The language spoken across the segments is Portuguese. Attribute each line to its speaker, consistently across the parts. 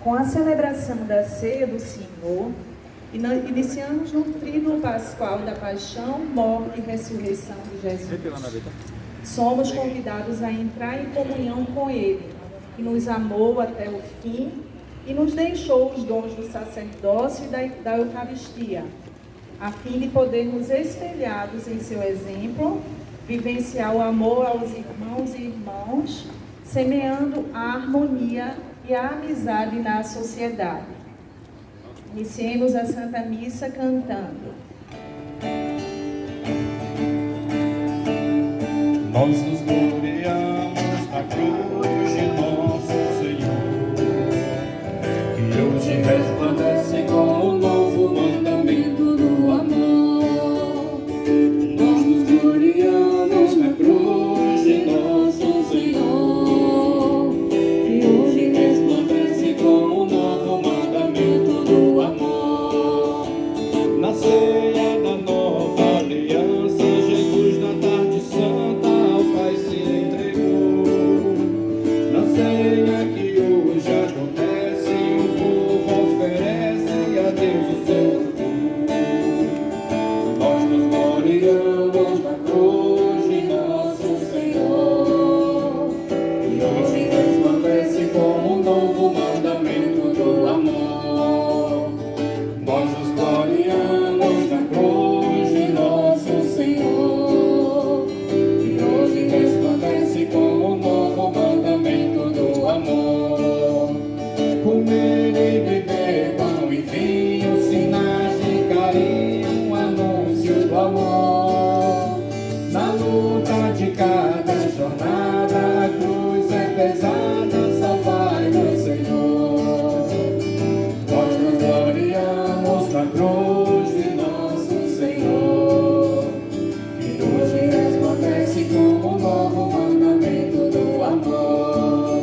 Speaker 1: Com a celebração da ceia do Senhor, iniciamos no tríduo pascual da paixão, morte e ressurreição de Jesus. Somos convidados a entrar em comunhão com Ele, que nos amou até o fim e nos deixou os dons do sacerdócio e da Eucaristia, a fim de podermos, espelhados em seu exemplo, vivenciar o amor aos irmãos e irmãs, semeando a harmonia e a amizade na sociedade. Iniciemos a Santa Missa cantando.
Speaker 2: Nós nos gloriamos na cruz de nosso Senhor, que hoje resplandece com o novo mandamento do amor. Nós nos gloriamos na cruz de nosso Senhor, que hoje resplandece com o novo mandamento do amor. Na ceia da nova aliança, Jesus na tarde santa ao Pai se entregou. Na ceia que hoje acontece, o povo oferece a Deus o seu louvor. Nós nos gloriamos na cruz de nosso Senhor, e hoje resplandece como um novo mandamento do amor. Nós nos gloriamos na cruz de nosso Senhor, e hoje resplandece como um novo mandamento do amor. Comer e beber pão e vinho, sinais de carinho, anúncio do amor. Na luta de cada jornada, a cruz é pesada, salvai-nos, Senhor. Nós nos gloriamos na cruz de nosso Senhor, que hoje resplandece como um novo mandamento do amor.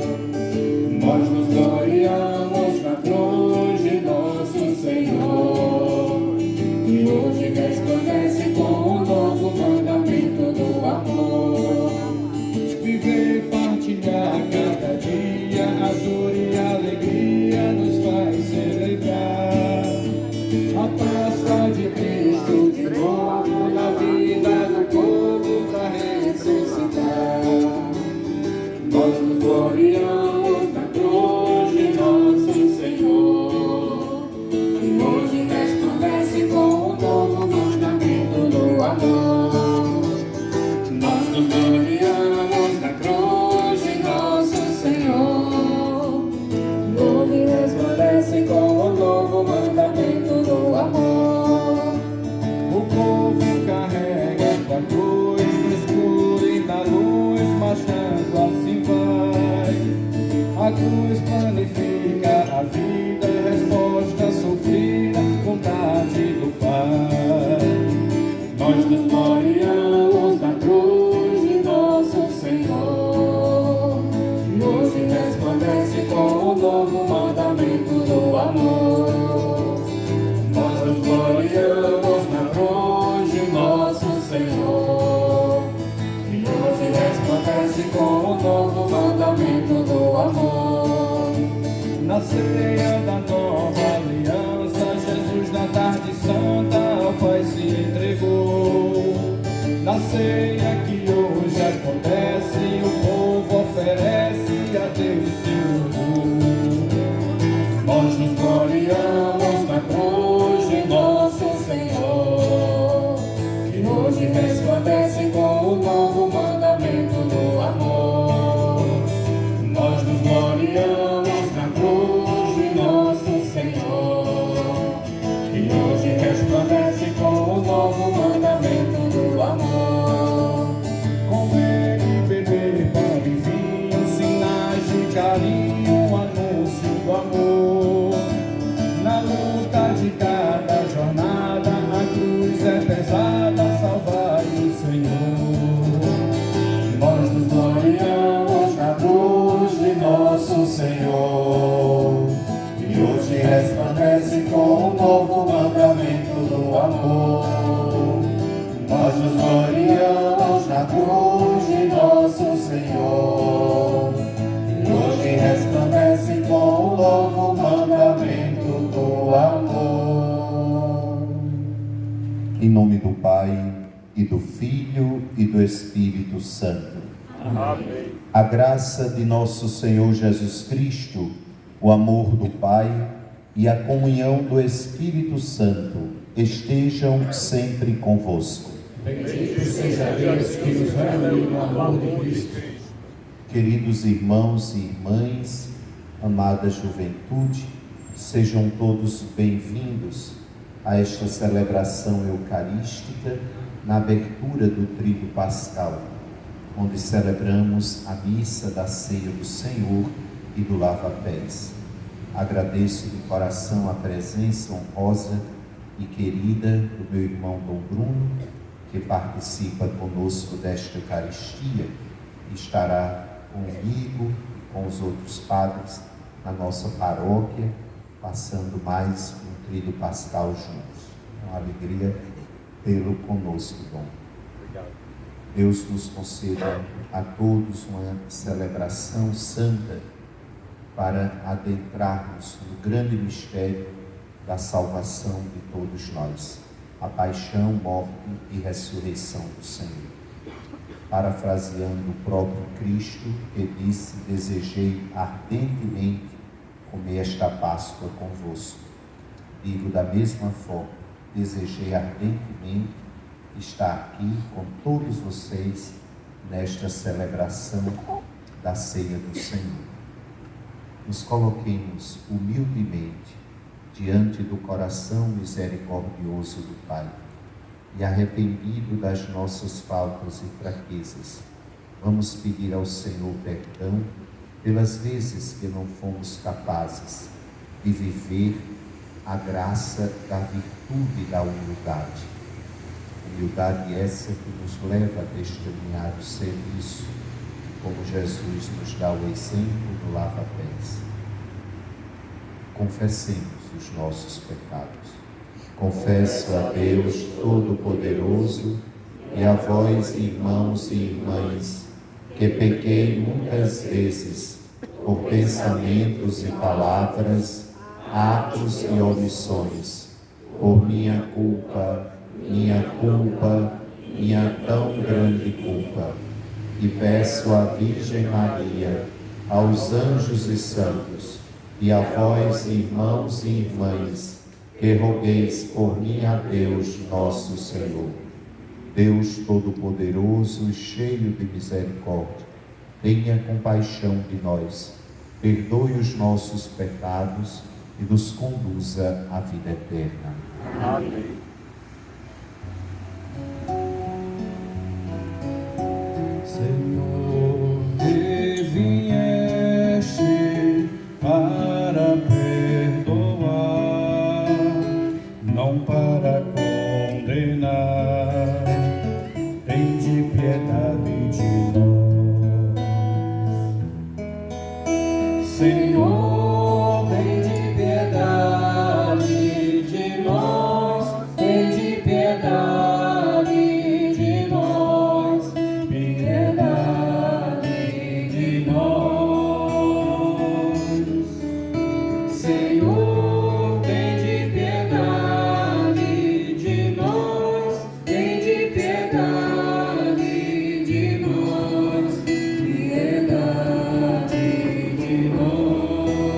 Speaker 2: Nós nos gloriamos na cruz de nosso Senhor, que hoje resplandece como um novo mandamento do amor. Viver, partilhar cada dia, a dor e a alegria nos faz celebrar a Páscoa de Cristo de novo na vida do povo para ressuscitar. Nós nos gloriamos na cruz de nosso Senhor, que hoje resplandece com um novo mandamento do amor. Nós nos gloriamos na cruz de nosso Senhor, que hoje resplandece com um novo mandamento do amor. O povo carrega a cruz no escuro e na luz, marchando assim vai. A cruz planifica a vida, resposta sofrida, vontade do Pai. Nós nos gloriamos na cruz de nosso Senhor, que hoje resplandece com o novo mandamento do amor. Nós nos gloriamos na cruz de nosso Senhor, que hoje resplandece com o novo mandamento do amor. Na ceia da nova aliança, Jesus na tarde santa ao Pai se entregou. Na ceia que hoje acontece, o povo oferece a Deus seu louvor. Nós nos gloriamos na cruz de nosso Senhor, que hoje resplandece com o novo mandamento do amor. Nós nos gloriamos na cruz de nosso Senhor, que hoje resplandece com o novo mandamento do amor. Comer e beber pão e vinho, sinais de carinho, anúncio do amor. Na luta de cada jornada, a cruz é pesada, salvai o Senhor. Nós nos gloriamos na cruz de nosso Senhor, que hoje resplandece com um novo mandamento do amor. Nós nos gloriamos na cruz de nosso Senhor, que hoje resplandece
Speaker 3: nome do Pai, e do Filho, e do Espírito Santo.
Speaker 2: Amém.
Speaker 3: A graça de nosso Senhor Jesus Cristo, o amor do Pai e a comunhão do Espírito Santo estejam sempre convosco.
Speaker 2: Bendito seja Deus que nos reuniu no amor de Cristo.
Speaker 3: Queridos irmãos e irmãs, amada juventude, sejam todos bem-vindos a esta celebração eucarística na abertura do Tríduo Pascal, onde celebramos a missa da Ceia do Senhor e do Lava-Pés. Agradeço de coração a presença honrosa e querida do meu irmão Dom Bruno, que participa conosco desta Eucaristia e estará comigo e com os outros padres na nossa paróquia, passando mais um Tríduo Pascal juntos. É uma alegria tê-lo conosco, Dom.
Speaker 2: Obrigado.
Speaker 3: Deus nos conceda a todos uma celebração santa para adentrarmos no grande mistério da salvação de todos nós, a paixão, morte e ressurreição do Senhor. Parafraseando o próprio Cristo, que disse: desejei ardentemente comer esta Páscoa convosco. Digo da mesma forma, desejei ardentemente estar aqui com todos vocês nesta celebração da Ceia do Senhor. Nos coloquemos humildemente diante do coração misericordioso do Pai e, arrependido das nossas faltas e fraquezas, vamos pedir ao Senhor perdão pelas vezes que não fomos capazes de viver a graça da virtude e da humildade. Humildade essa que nos leva a testemunhar o serviço, como Jesus nos dá o exemplo do lava-pés. Confessemos os nossos pecados. Confesso a Deus Todo-Poderoso e a vós, irmãos e irmãs, que pequei muitas vezes por pensamentos e palavras, atos e omissões, por minha culpa, minha tão grande culpa. E peço à Virgem Maria, aos anjos e santos, e a vós, irmãos e irmãs, que rogueis por mim a Deus nosso Senhor. Deus Todo-Poderoso e cheio de misericórdia, tenha compaixão de nós, perdoe os nossos pecados e nos conduza à vida eterna.
Speaker 2: Amém. Senhor, que vieste para perdoar, não para condenar, tende piedade de nós. Senhor, tende piedade de nós, tende piedade de nós, piedade de nós. Senhor, tende piedade de nós, tende piedade de nós, piedade de nós.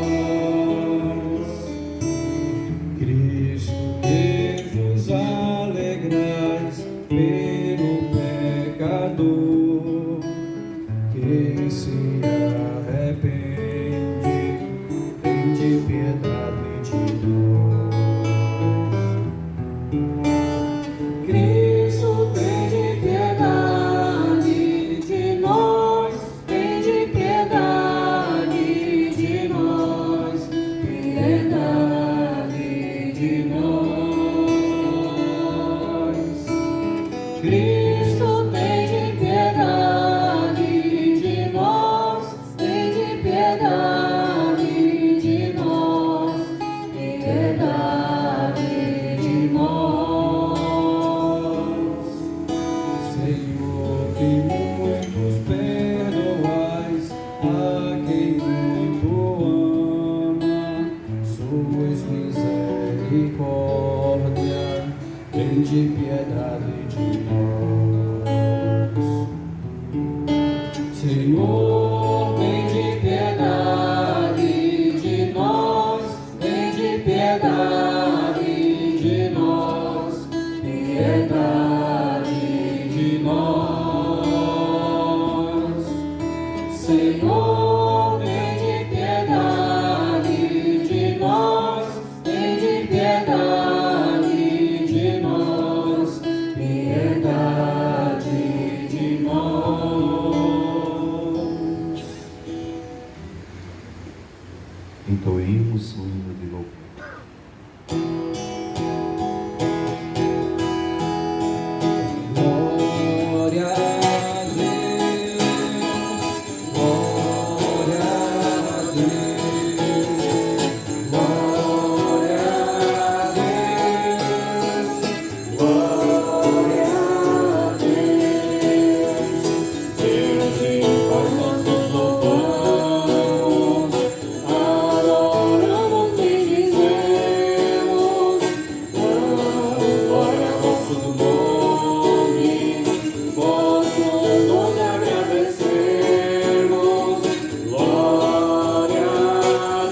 Speaker 2: tende piedade de nós. Senhor, tende piedade de nós, tende piedade de nós, piedade de nós. Senhor, tende piedade de nós, tende piedade de nós, piedade de nós.
Speaker 3: Entoemos o hino de louvor.
Speaker 2: Glória a Deus, glória a Deus, glória a Deus, glória a Deus. Deus em paz nós nos louvamos, adoramos, bendizemos, damos glória ao vosso nome, vosso nome agradecemos. Glória a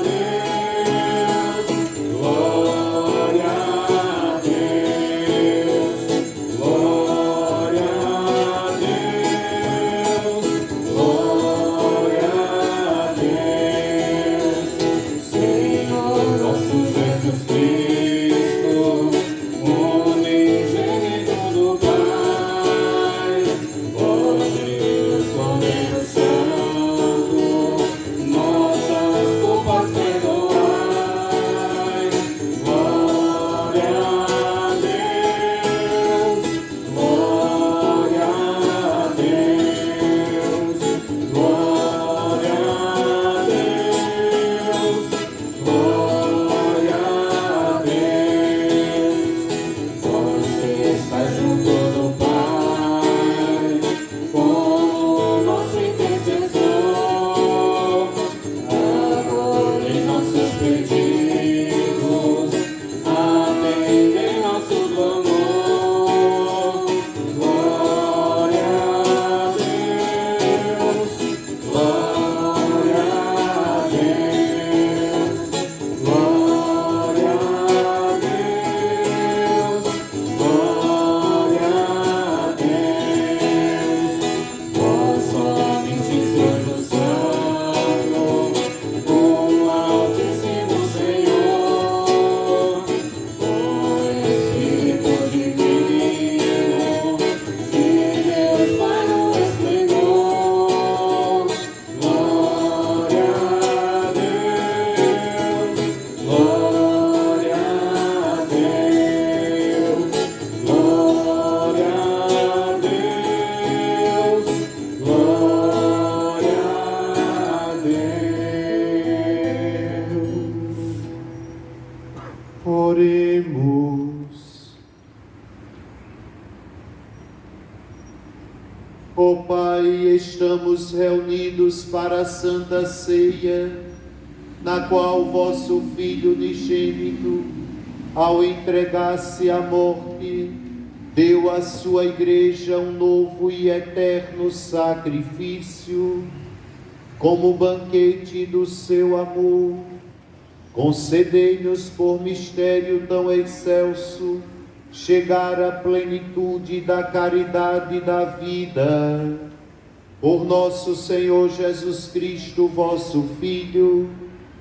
Speaker 2: Deus, glória a Deus, glória a Deus, glória a Deus. Senhor nosso Jesus Cristo, unigênito do Pai, hoje nos Cordeiro Santo, nossas culpas perdoai. Glória a Deus, glória a Deus, glória a Deus, glória a Deus. Você está junto do Pai, como nosso intercessor, acolhe nossos pedidos, atende nosso clamor. Glória a Deus, glória a Deus, glória a Deus, glória a Deus. Vós somente sois o Santo, o Altíssimo Senhor, o Espírito Divino, de Deus Pai no esplendor. Glória a Deus, glória a Deus, glória a Deus, glória a Deus.
Speaker 3: Oremos. Ó Pai, estamos reunidos para a Santa Ceia, na qual vosso Filho unigênito, ao entregar-se à morte, deu à sua Igreja um novo e eterno sacrifício, como banquete do seu amor. Concedei-nos por mistério tão excelso chegar à plenitude da caridade e da vida. Por nosso Senhor Jesus Cristo, vosso Filho,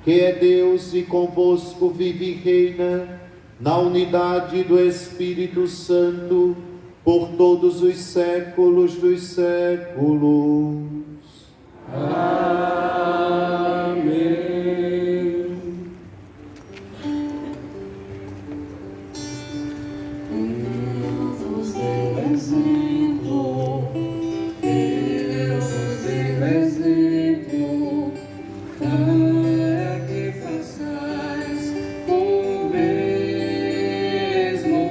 Speaker 3: que é Deus e convosco vive e reina, na unidade do Espírito Santo, por todos os séculos dos séculos.
Speaker 2: Amém. Deus vos deu exemplo, Deus vos deu exemplo, para que façais o mesmo.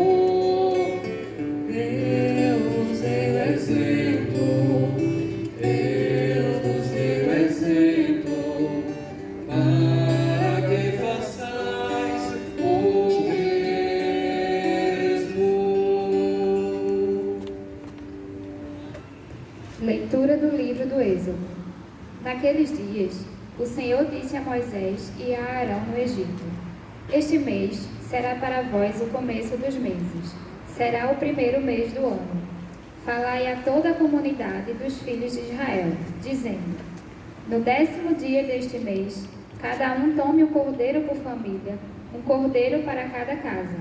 Speaker 2: Deus deu exemplo, Deus vos deu exemplo.
Speaker 4: Naqueles dias, o Senhor disse a Moisés e a Arão no Egito: Este mês será para vós o começo dos meses, será o primeiro mês do ano. Falai a toda a comunidade dos filhos de Israel, dizendo: No 10º dia deste mês, cada um tome um cordeiro por família, um cordeiro para cada casa.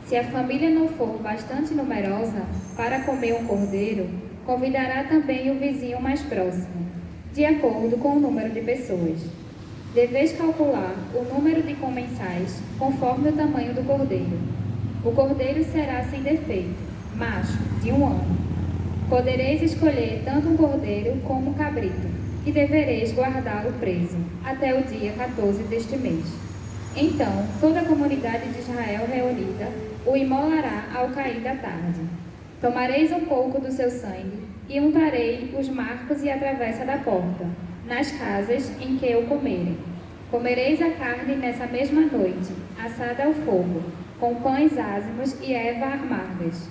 Speaker 4: Se a família não for bastante numerosa para comer um cordeiro, convidará também o vizinho mais próximo, de acordo com o número de pessoas. Deveis calcular o número de comensais conforme o tamanho do cordeiro. O cordeiro será sem defeito, macho, de 1 ano. Podereis escolher tanto um cordeiro como um cabrito, e devereis guardá-lo preso até o dia 14 deste mês. Então, toda a comunidade de Israel reunida o imolará ao cair da tarde. Tomareis um pouco do seu sangue e untarei os marcos e a travessa da porta, nas casas em que o comerem. Comereis a carne nessa mesma noite, assada ao fogo, com pães ázimos e ervas amargas.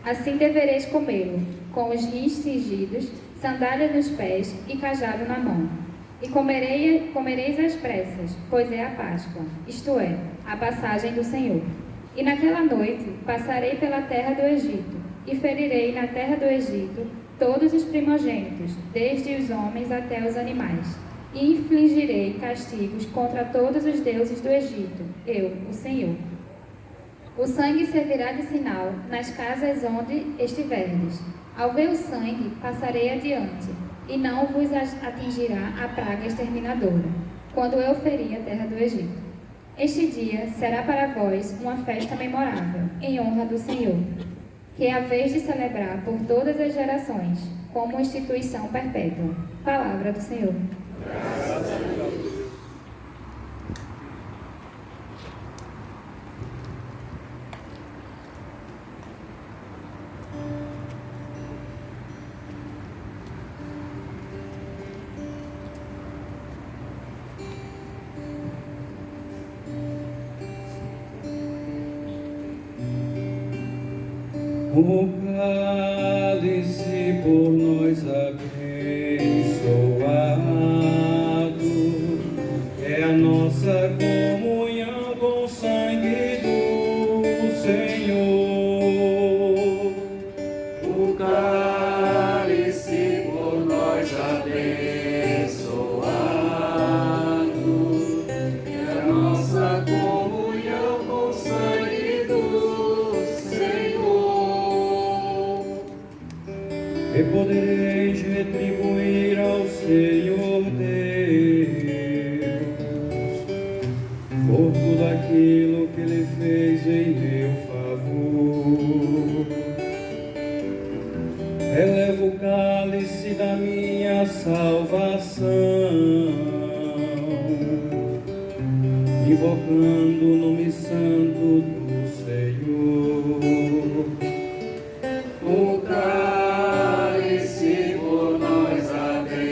Speaker 4: Assim devereis comê-lo, com os rins cingidos, sandália nos pés e cajado na mão. E comereis às pressas, pois é a Páscoa, isto é, a passagem do Senhor. E naquela noite passarei pela terra do Egito, e ferirei na terra do Egito todos os primogênitos, desde os homens até os animais. E infligirei castigos contra todos os deuses do Egito, eu, o Senhor. O sangue servirá de sinal nas casas onde estiverdes. Ao ver o sangue, passarei adiante, e não vos atingirá a praga exterminadora, quando eu ferir a terra do Egito. Este dia será para vós uma festa memorável, em honra do Senhor, que é a vez de celebrar por todas as gerações, como instituição perpétua. Palavra do Senhor.
Speaker 2: Graças a Deus.
Speaker 5: O cálice por nós abençoado é a nossa comunhão com o sangue do Senhor.
Speaker 2: O cálice por nós abençoado é a nossa comunhão com o sangue do
Speaker 5: E podereis retribuir ao Senhor Deus por tudo aquilo que Ele fez em meu favor. Elevo o cálice da minha salvação, invocando o nome santo do Senhor.
Speaker 2: O cálice por nós abençoado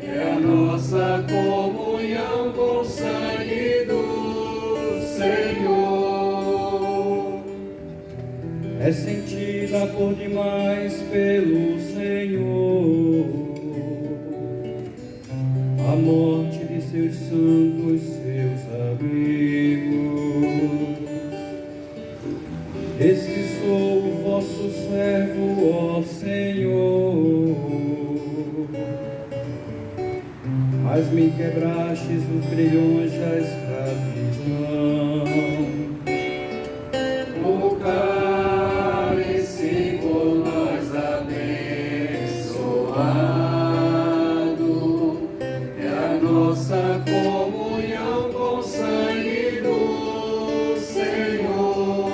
Speaker 2: é a nossa comunhão com o sangue do Senhor.
Speaker 5: É sentida por demais pelo Senhor a morte de seus santos, seus amigos. Eis que sou o vosso servo, ó Senhor, mas me quebrastes os grilhões da escravidão.
Speaker 2: O cálice por nós abençoado é a nossa comunhão com o sangue do Senhor.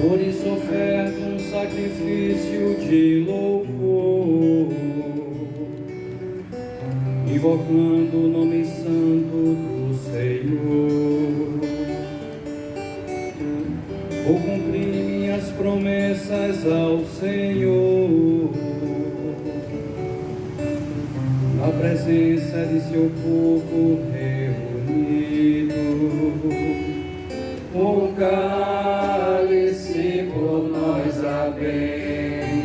Speaker 5: Por isso oferto um sacrifício de louvor, invocando o nome santo do Senhor. Vou cumprir minhas promessas ao Senhor, na presença de seu povo reunido.
Speaker 2: O cálice por nós abençoado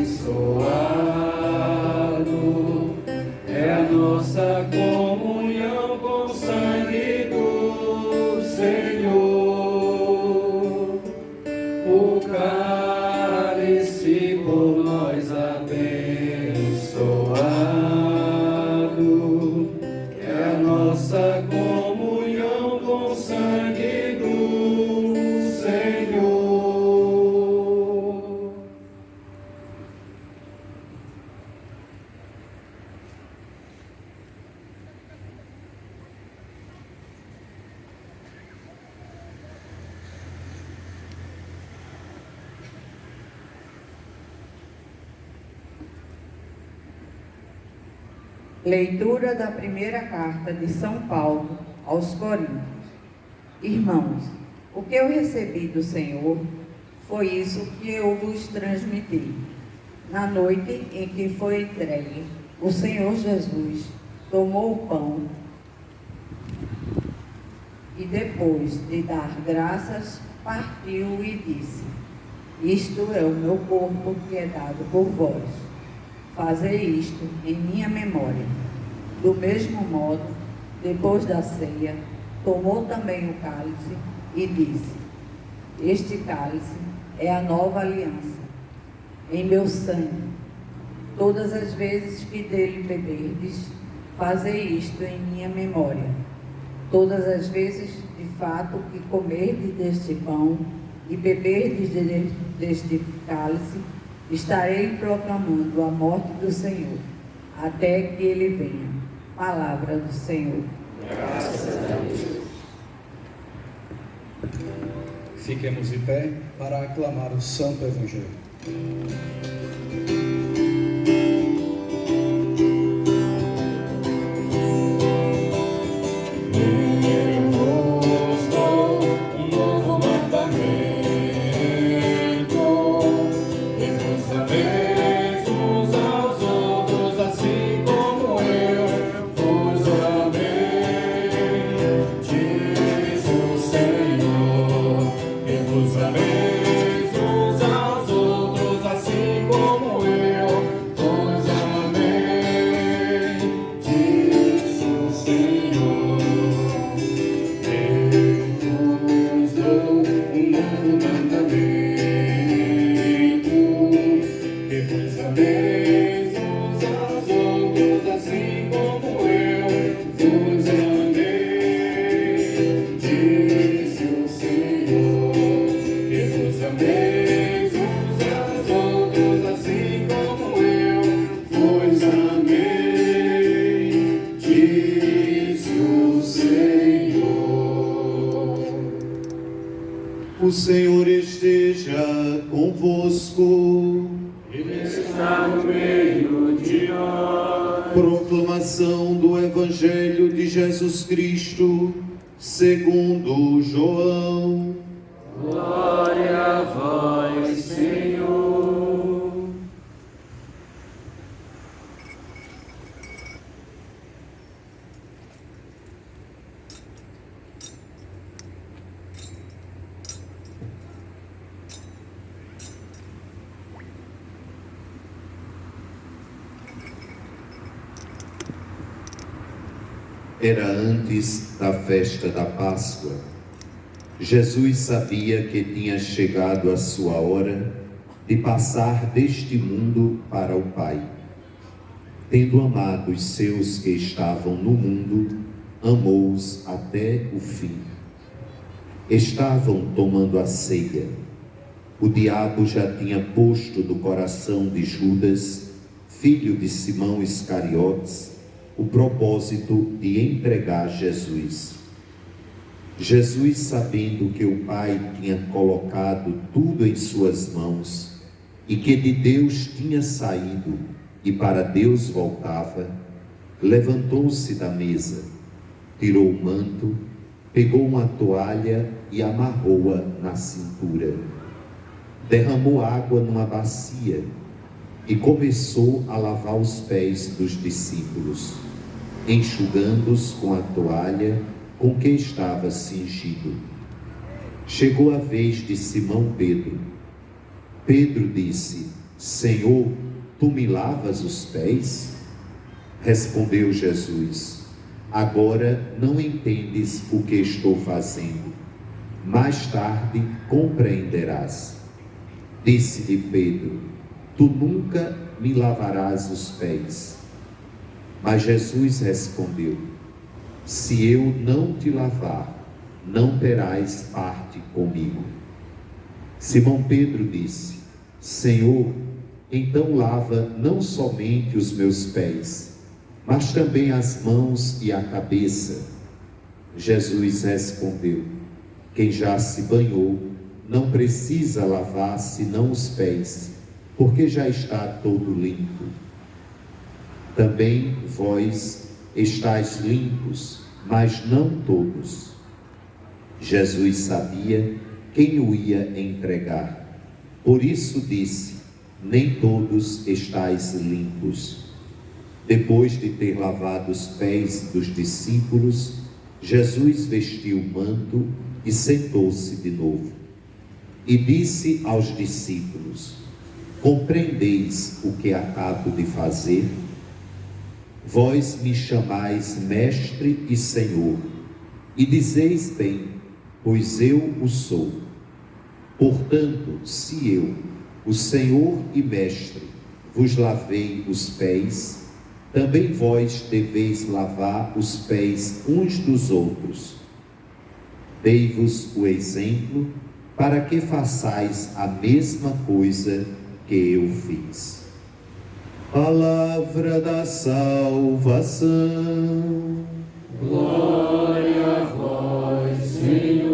Speaker 6: Leitura da primeira carta de São Paulo aos Coríntios. Irmãos, o que eu recebi do Senhor foi isso que eu vos transmiti. Na noite em que foi entregue, o Senhor Jesus tomou o pão e, depois de dar graças, partiu e disse: isto é o meu corpo que é dado por vós. Fazei isto em minha memória. Do mesmo modo, depois da ceia, tomou também o cálice e disse: este cálice é a nova aliança, em meu sangue. Todas as vezes que dele beberdes, fazei isto em minha memória. Todas as vezes, de fato, que comerdes deste pão e beberdes deste cálice, estarei proclamando a morte do Senhor, até que ele venha. Palavra do Senhor.
Speaker 2: Graças a Deus.
Speaker 7: Fiquemos de pé para aclamar o Santo Evangelho.
Speaker 3: O Senhor esteja convosco.
Speaker 2: Ele está no meio de nós.
Speaker 3: Proclamação do Evangelho de Jesus Cristo, segundo João.
Speaker 2: Glória a vós, Senhor.
Speaker 3: Era antes da festa da Páscoa. Jesus sabia que tinha chegado a sua hora de passar deste mundo para o Pai. Tendo amado os seus que estavam no mundo, amou-os até o fim. Estavam tomando a ceia. O diabo já tinha posto no coração de Judas, filho de Simão Iscariotes, o propósito de entregar Jesus. Jesus, sabendo que o Pai tinha colocado tudo em suas mãos e que de Deus tinha saído e para Deus voltava, levantou-se da mesa, tirou o manto, pegou uma toalha e amarrou-a na cintura. Derramou água numa bacia e começou a lavar os pés dos discípulos, enxugando-os com a toalha com que estava cingido. Chegou a vez de Simão Pedro. Pedro disse: Senhor, tu me lavas os pés? Respondeu Jesus: agora não entendes o que estou fazendo, mais tarde compreenderás. Disse-lhe Pedro: tu nunca me lavarás os pés. Mas Jesus respondeu: se eu não te lavar, não terás parte comigo. Simão Pedro disse: Senhor, então lava não somente os meus pés, mas também as mãos e a cabeça. Jesus respondeu: quem já se banhou não precisa lavar senão os pés, porque já está todo limpo. Também vós estáis limpos, mas não todos. Jesus sabia quem o ia entregar. Por isso disse: nem todos estáis limpos. Depois de ter lavado os pés dos discípulos, Jesus vestiu o manto e sentou-se de novo. E disse aos discípulos: compreendeis o que acabo de fazer? Vós me chamais Mestre e Senhor, e dizeis bem, pois eu o sou. Portanto, se eu, o Senhor e Mestre, vos lavei os pés, também vós deveis lavar os pés uns dos outros. Dei-vos o exemplo para que façais a mesma coisa que eu fiz. Palavra da salvação.
Speaker 2: Glória a vós, Senhor.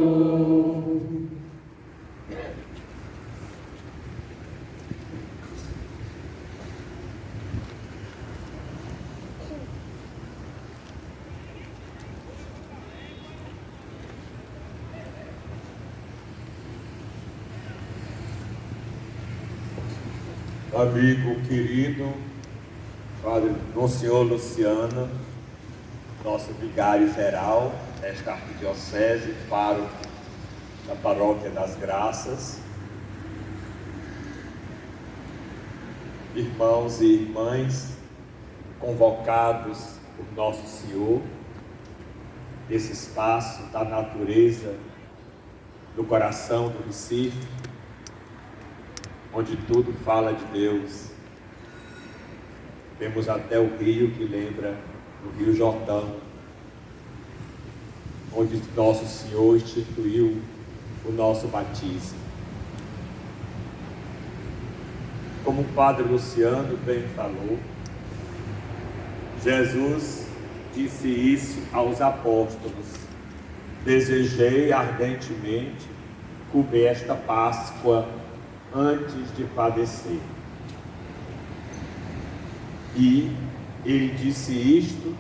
Speaker 2: Amigo querido, Padre Monsenhor Luciano, nosso vigário-geral desta arquidiocese, pároco da Paróquia das Graças, irmãos e irmãs convocados por Nosso Senhor, esse espaço da natureza do coração do Recife, onde tudo fala de Deus. Temos até o rio que lembra o Rio Jordão, onde Nosso Senhor instituiu o nosso batismo. Como o Padre Luciano bem falou, Jesus disse isso aos apóstolos: desejei ardentemente comer esta Páscoa antes de padecer. E ele disse isto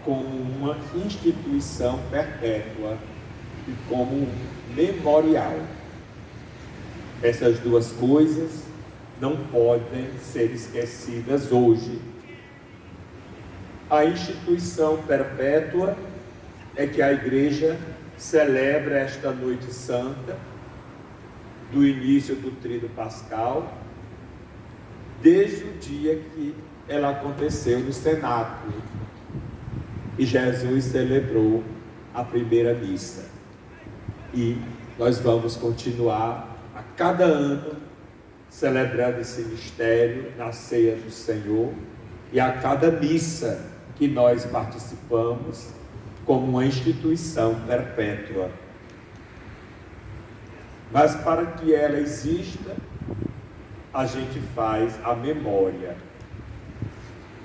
Speaker 2: como uma instituição perpétua e como um memorial. Essas duas coisas não podem ser esquecidas hoje. A instituição perpétua é que a Igreja celebra esta noite santa do início do Tríduo Pascal, desde o dia que ela aconteceu no cenáculo e Jesus celebrou a primeira missa. E nós vamos continuar a cada ano celebrando esse mistério na ceia do Senhor e a cada missa que nós participamos como uma instituição perpétua. Mas para que ela exista, a gente faz a memória.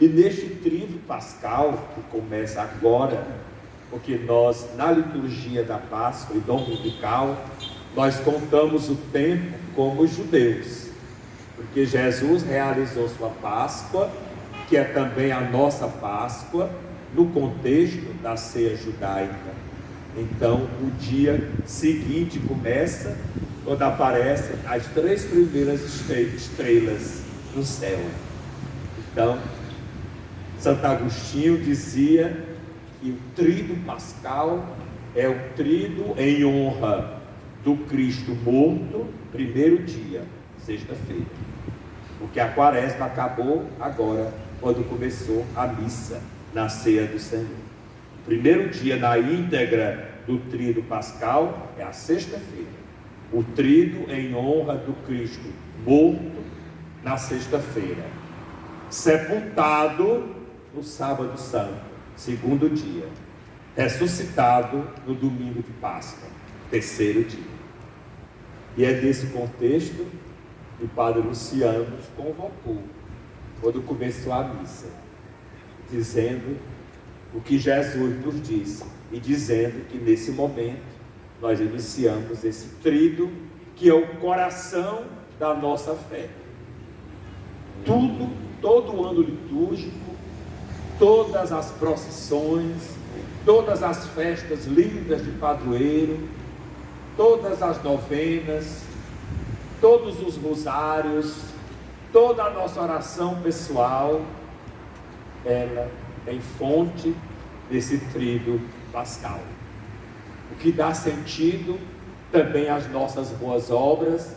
Speaker 2: E neste Tríduo Pascal, que começa agora, porque nós, na liturgia da Páscoa e dominical, nós contamos o tempo como os judeus, porque Jesus realizou sua Páscoa, que é também a nossa Páscoa, no contexto da ceia judaica. Então, o dia seguinte começa quando aparecem as 3 primeiras estrelas no céu. Então, Santo Agostinho dizia que o Tríduo Pascal é o tríduo em honra do Cristo morto, primeiro dia, sexta-feira. Porque a quaresma acabou agora, quando começou a missa na ceia do Senhor. O primeiro dia na íntegra do Tríduo Pascal é a sexta-feira. O tríduo em honra do Cristo morto na sexta-feira. Sepultado no sábado santo, segundo dia. Ressuscitado no domingo de Páscoa, terceiro dia. E é nesse contexto que o Padre Luciano nos convocou, quando começou a missa, dizendo o que Jesus nos disse, e dizendo que nesse momento nós iniciamos esse tríduo, que é o coração da nossa fé. Todo ano litúrgico todas as procissões, todas as festas lindas de padroeiro, todas as novenas, todos os rosários, toda a nossa oração pessoal, ela tem fonte desse tríduo pascal. O que dá sentido também às nossas boas obras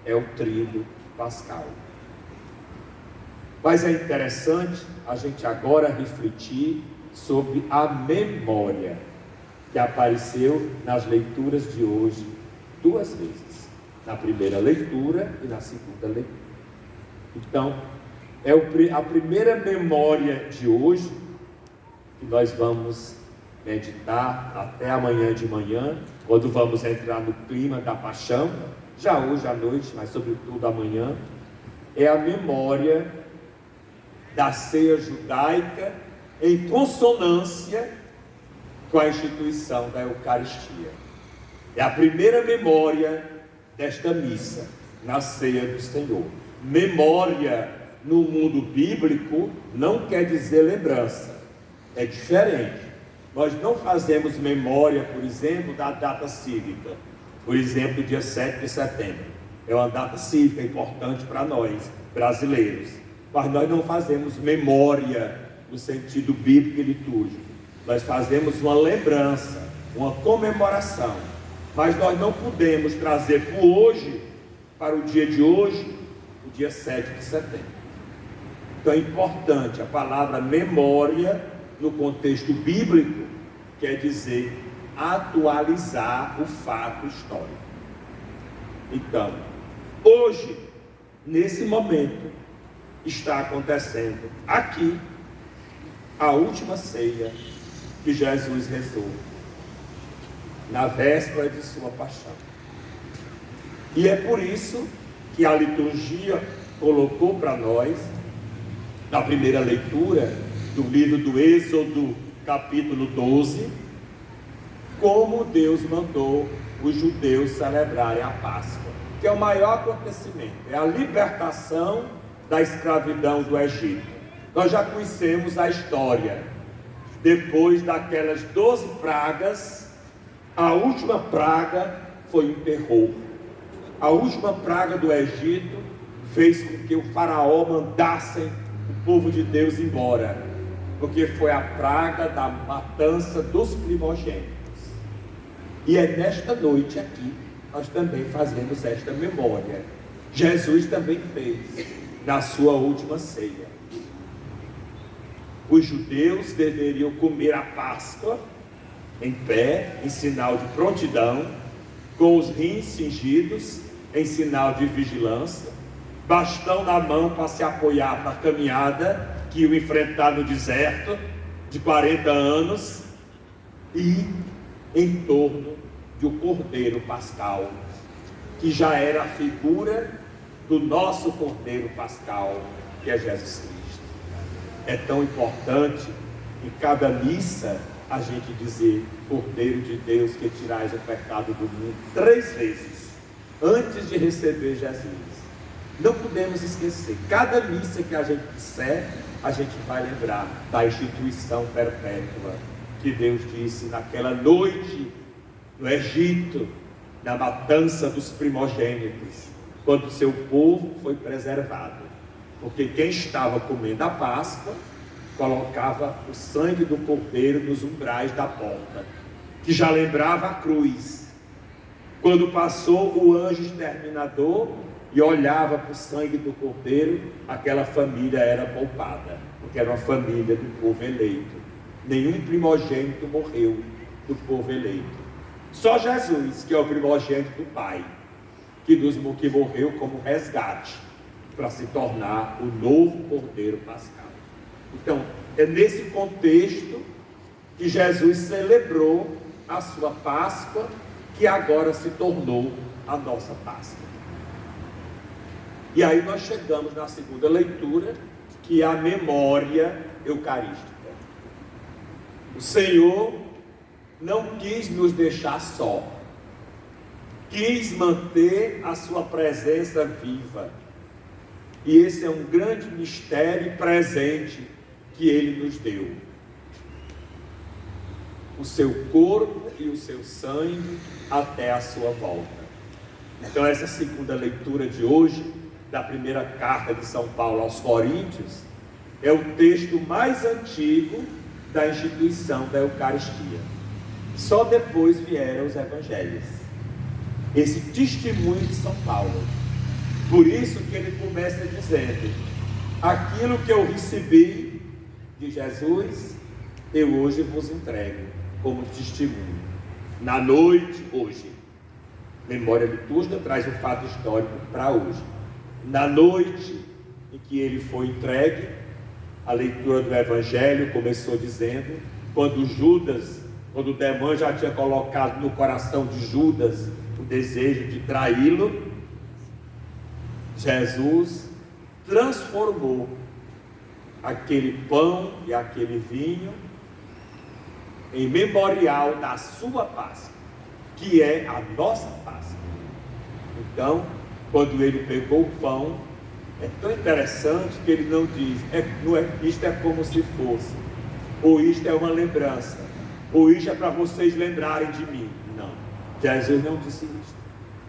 Speaker 2: é o tríduo pascal. Mas é interessante a gente agora refletir sobre a memória que apareceu nas leituras de hoje 2 vezes, na primeira leitura e na segunda leitura. Então, é a primeira memória de hoje que nós vamos meditar até amanhã de manhã, quando vamos entrar no clima da paixão, já hoje à noite, mas sobretudo amanhã, é a memória da ceia judaica em consonância com a instituição da Eucaristia. É a primeira memória desta missa, na ceia do Senhor. Memória no mundo bíblico não quer dizer lembrança, é diferente. Nós não fazemos memória, por exemplo, da data cívica, por exemplo, dia 7 de setembro. É uma data cívica importante para nós, brasileiros. Mas nós não fazemos memória no sentido bíblico e litúrgico. Nós fazemos uma lembrança, uma comemoração. Mas nós não podemos trazer para hoje, para o dia de hoje, o dia 7 de setembro. Então é importante, a palavra memória, no contexto bíblico, quer dizer atualizar o fato histórico. Então, hoje, nesse momento, está acontecendo aqui a última ceia que Jesus rezou na véspera de sua paixão. E é por isso que a liturgia colocou para nós, na primeira leitura do livro do Êxodo, capítulo 12, como Deus mandou os judeus celebrarem a Páscoa, que é o maior acontecimento, é a libertação da escravidão do Egito. Nós já conhecemos a história. Depois daquelas 12 pragas, a última praga foi um terror. A última praga do Egito fez com que o faraó mandasse o povo de Deus embora, porque foi a praga da matança dos primogênitos. E é nesta noite aqui, nós também fazemos esta memória. Jesus também fez na sua última ceia. Os judeus deveriam comer a Páscoa em pé, em sinal de prontidão, com os rins cingidos, em sinal de vigilância, bastão na mão para se apoiar para a caminhada que o enfrentar no deserto de 40 anos, e em torno do Cordeiro Pascal, que já era a figura do nosso Cordeiro Pascal, que é Jesus Cristo. É tão importante em cada missa a gente dizer: Cordeiro de Deus, que tirais o pecado do mundo, 3 vezes antes de receber Jesus. Não podemos esquecer, cada missa que a gente disser, a gente vai lembrar da instituição perpétua que Deus disse naquela noite no Egito, na matança dos primogênitos, quando o seu povo foi preservado. Porque quem estava comendo a Páscoa colocava o sangue do cordeiro nos umbrais da porta, que já lembrava a cruz. Quando passou o anjo exterminador e olhava para o sangue do cordeiro, aquela família era poupada, porque era uma família do povo eleito. Nenhum primogênito morreu do povo eleito. Só Jesus, que é o primogênito do Pai, que morreu como resgate, para se tornar o novo Cordeiro Pascal. Então, é nesse contexto que Jesus celebrou a sua Páscoa, que agora se tornou a nossa Páscoa. E aí nós chegamos na segunda leitura, que é a memória eucarística. O Senhor não quis nos deixar só, quis manter a sua presença viva. E esse é um grande mistério presente que ele nos deu. O seu corpo e o seu sangue até a sua volta. Então essa segunda leitura de hoje, da primeira carta de São Paulo aos Coríntios, é o texto mais antigo da instituição da Eucaristia. Só depois vieram os Evangelhos. Esse testemunho de São Paulo. Por isso que ele começa dizendo: aquilo que eu recebi de Jesus, eu hoje vos entrego como testemunho. Na noite, hoje, memória litúrgica traz um fato histórico para hoje. Na noite em que ele foi entregue, a leitura do Evangelho começou dizendo, quando o demônio já tinha colocado no coração de Judas o desejo de traí-lo, Jesus transformou aquele pão e aquele vinho em memorial da sua Páscoa, que é a nossa Páscoa. Então, quando ele pegou o pão, é tão interessante que ele não diz, isto é como se fosse, ou isto é uma lembrança, ou isto é para vocês lembrarem de mim. Não, Jesus não disse isto.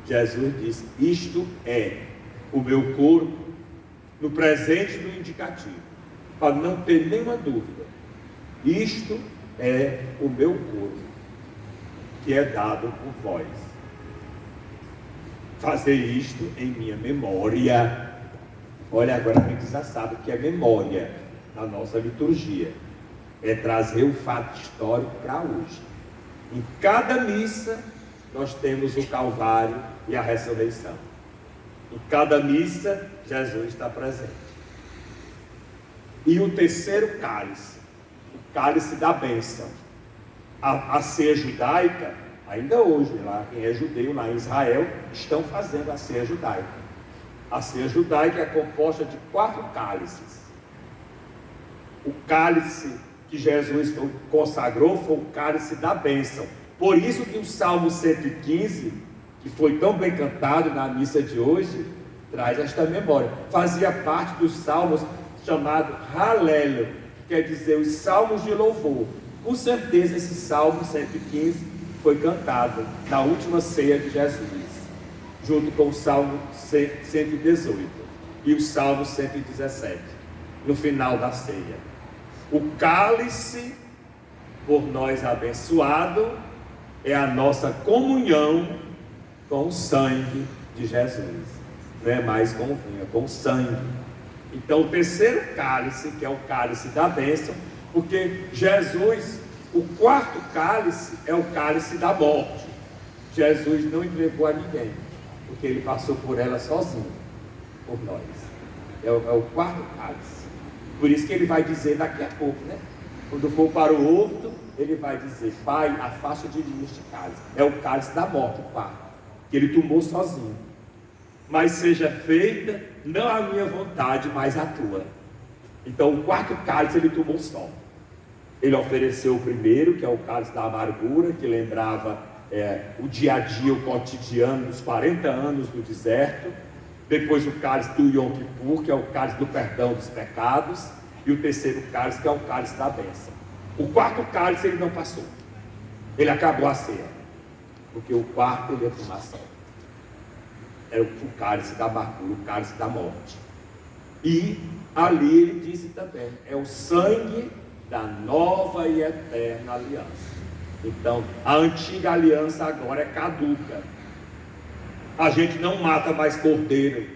Speaker 2: Jesus disse, isto é o meu corpo, no presente e no indicativo, para não ter nenhuma dúvida. Isto é o meu corpo, que é dado por vós. Fazer isto em minha memória. Olha, agora a gente já sabe o que é memória na nossa liturgia. É trazer o fato histórico para hoje. Em cada missa, nós temos o Calvário e a ressurreição. Em cada missa, Jesus está presente. E o terceiro cálice, o cálice da bênção. A ceia judaica, ainda hoje, lá quem é judeu, lá em Israel, estão fazendo a ceia judaica. A ceia judaica é composta de 4 cálices. O cálice que Jesus consagrou foi o cálice da bênção. Por isso que o Salmo 115, que foi tão bem cantado na missa de hoje, traz esta memória. Fazia parte dos salmos chamado Halel, que quer dizer os salmos de louvor. Com certeza esse Salmo 115 foi cantado na última ceia de Jesus, junto com o Salmo 118 e o Salmo 117, no final da ceia. O cálice, por nós abençoado, é a nossa comunhão com o sangue de Jesus. Não é mais com o vinho, é com o sangue. Então o terceiro cálice, que é o cálice da bênção, porque Jesus, o quarto cálice é o cálice da morte. Jesus não entregou a ninguém, porque ele passou por ela sozinho, por nós. É o quarto cálice. Por isso que ele vai dizer daqui a pouco, né? Quando for para o horto, ele vai dizer, Pai, afasta de mim este cálice. É o cálice da morte, o quarto, que ele tomou sozinho. Mas seja feita, não a minha vontade, mas a tua. Então o quarto cálice ele tomou só. Ele ofereceu o primeiro, que é o cálice da amargura, que lembrava o dia a dia, o cotidiano dos 40 anos do deserto. Depois o cálice do Yom Kippur, que é o cálice do perdão dos pecados. E o terceiro cálice, que é o cálice da bênção. O quarto cálice ele não passou. Ele acabou a ceia. Porque o quarto ele ia tomar só. Era o cálice da amargura, o cálice da morte. E ali ele disse também, é o sangue da nova e eterna aliança. Então, a antiga aliança agora é caduca. A gente não mata mais cordeiro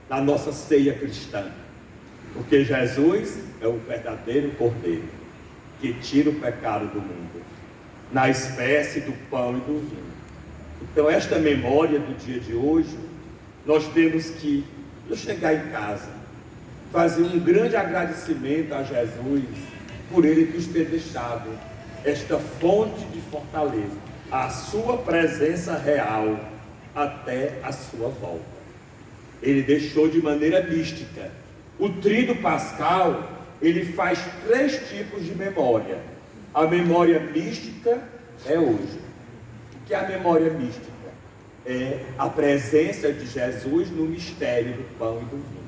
Speaker 2: na nossa ceia cristã, porque Jesus é o verdadeiro cordeiro que tira o pecado do mundo, na espécie do pão e do vinho. Então, esta memória do dia de hoje, nós temos que, ao chegar em casa, fazer um grande agradecimento a Jesus por ele nos ter deixado esta fonte de fortaleza, a sua presença real até a sua volta. Ele deixou de maneira mística. O tríduo pascal, ele faz 3 tipos de memória. A memória mística é hoje. O que é a memória mística? É a presença de Jesus no mistério do pão e do vinho.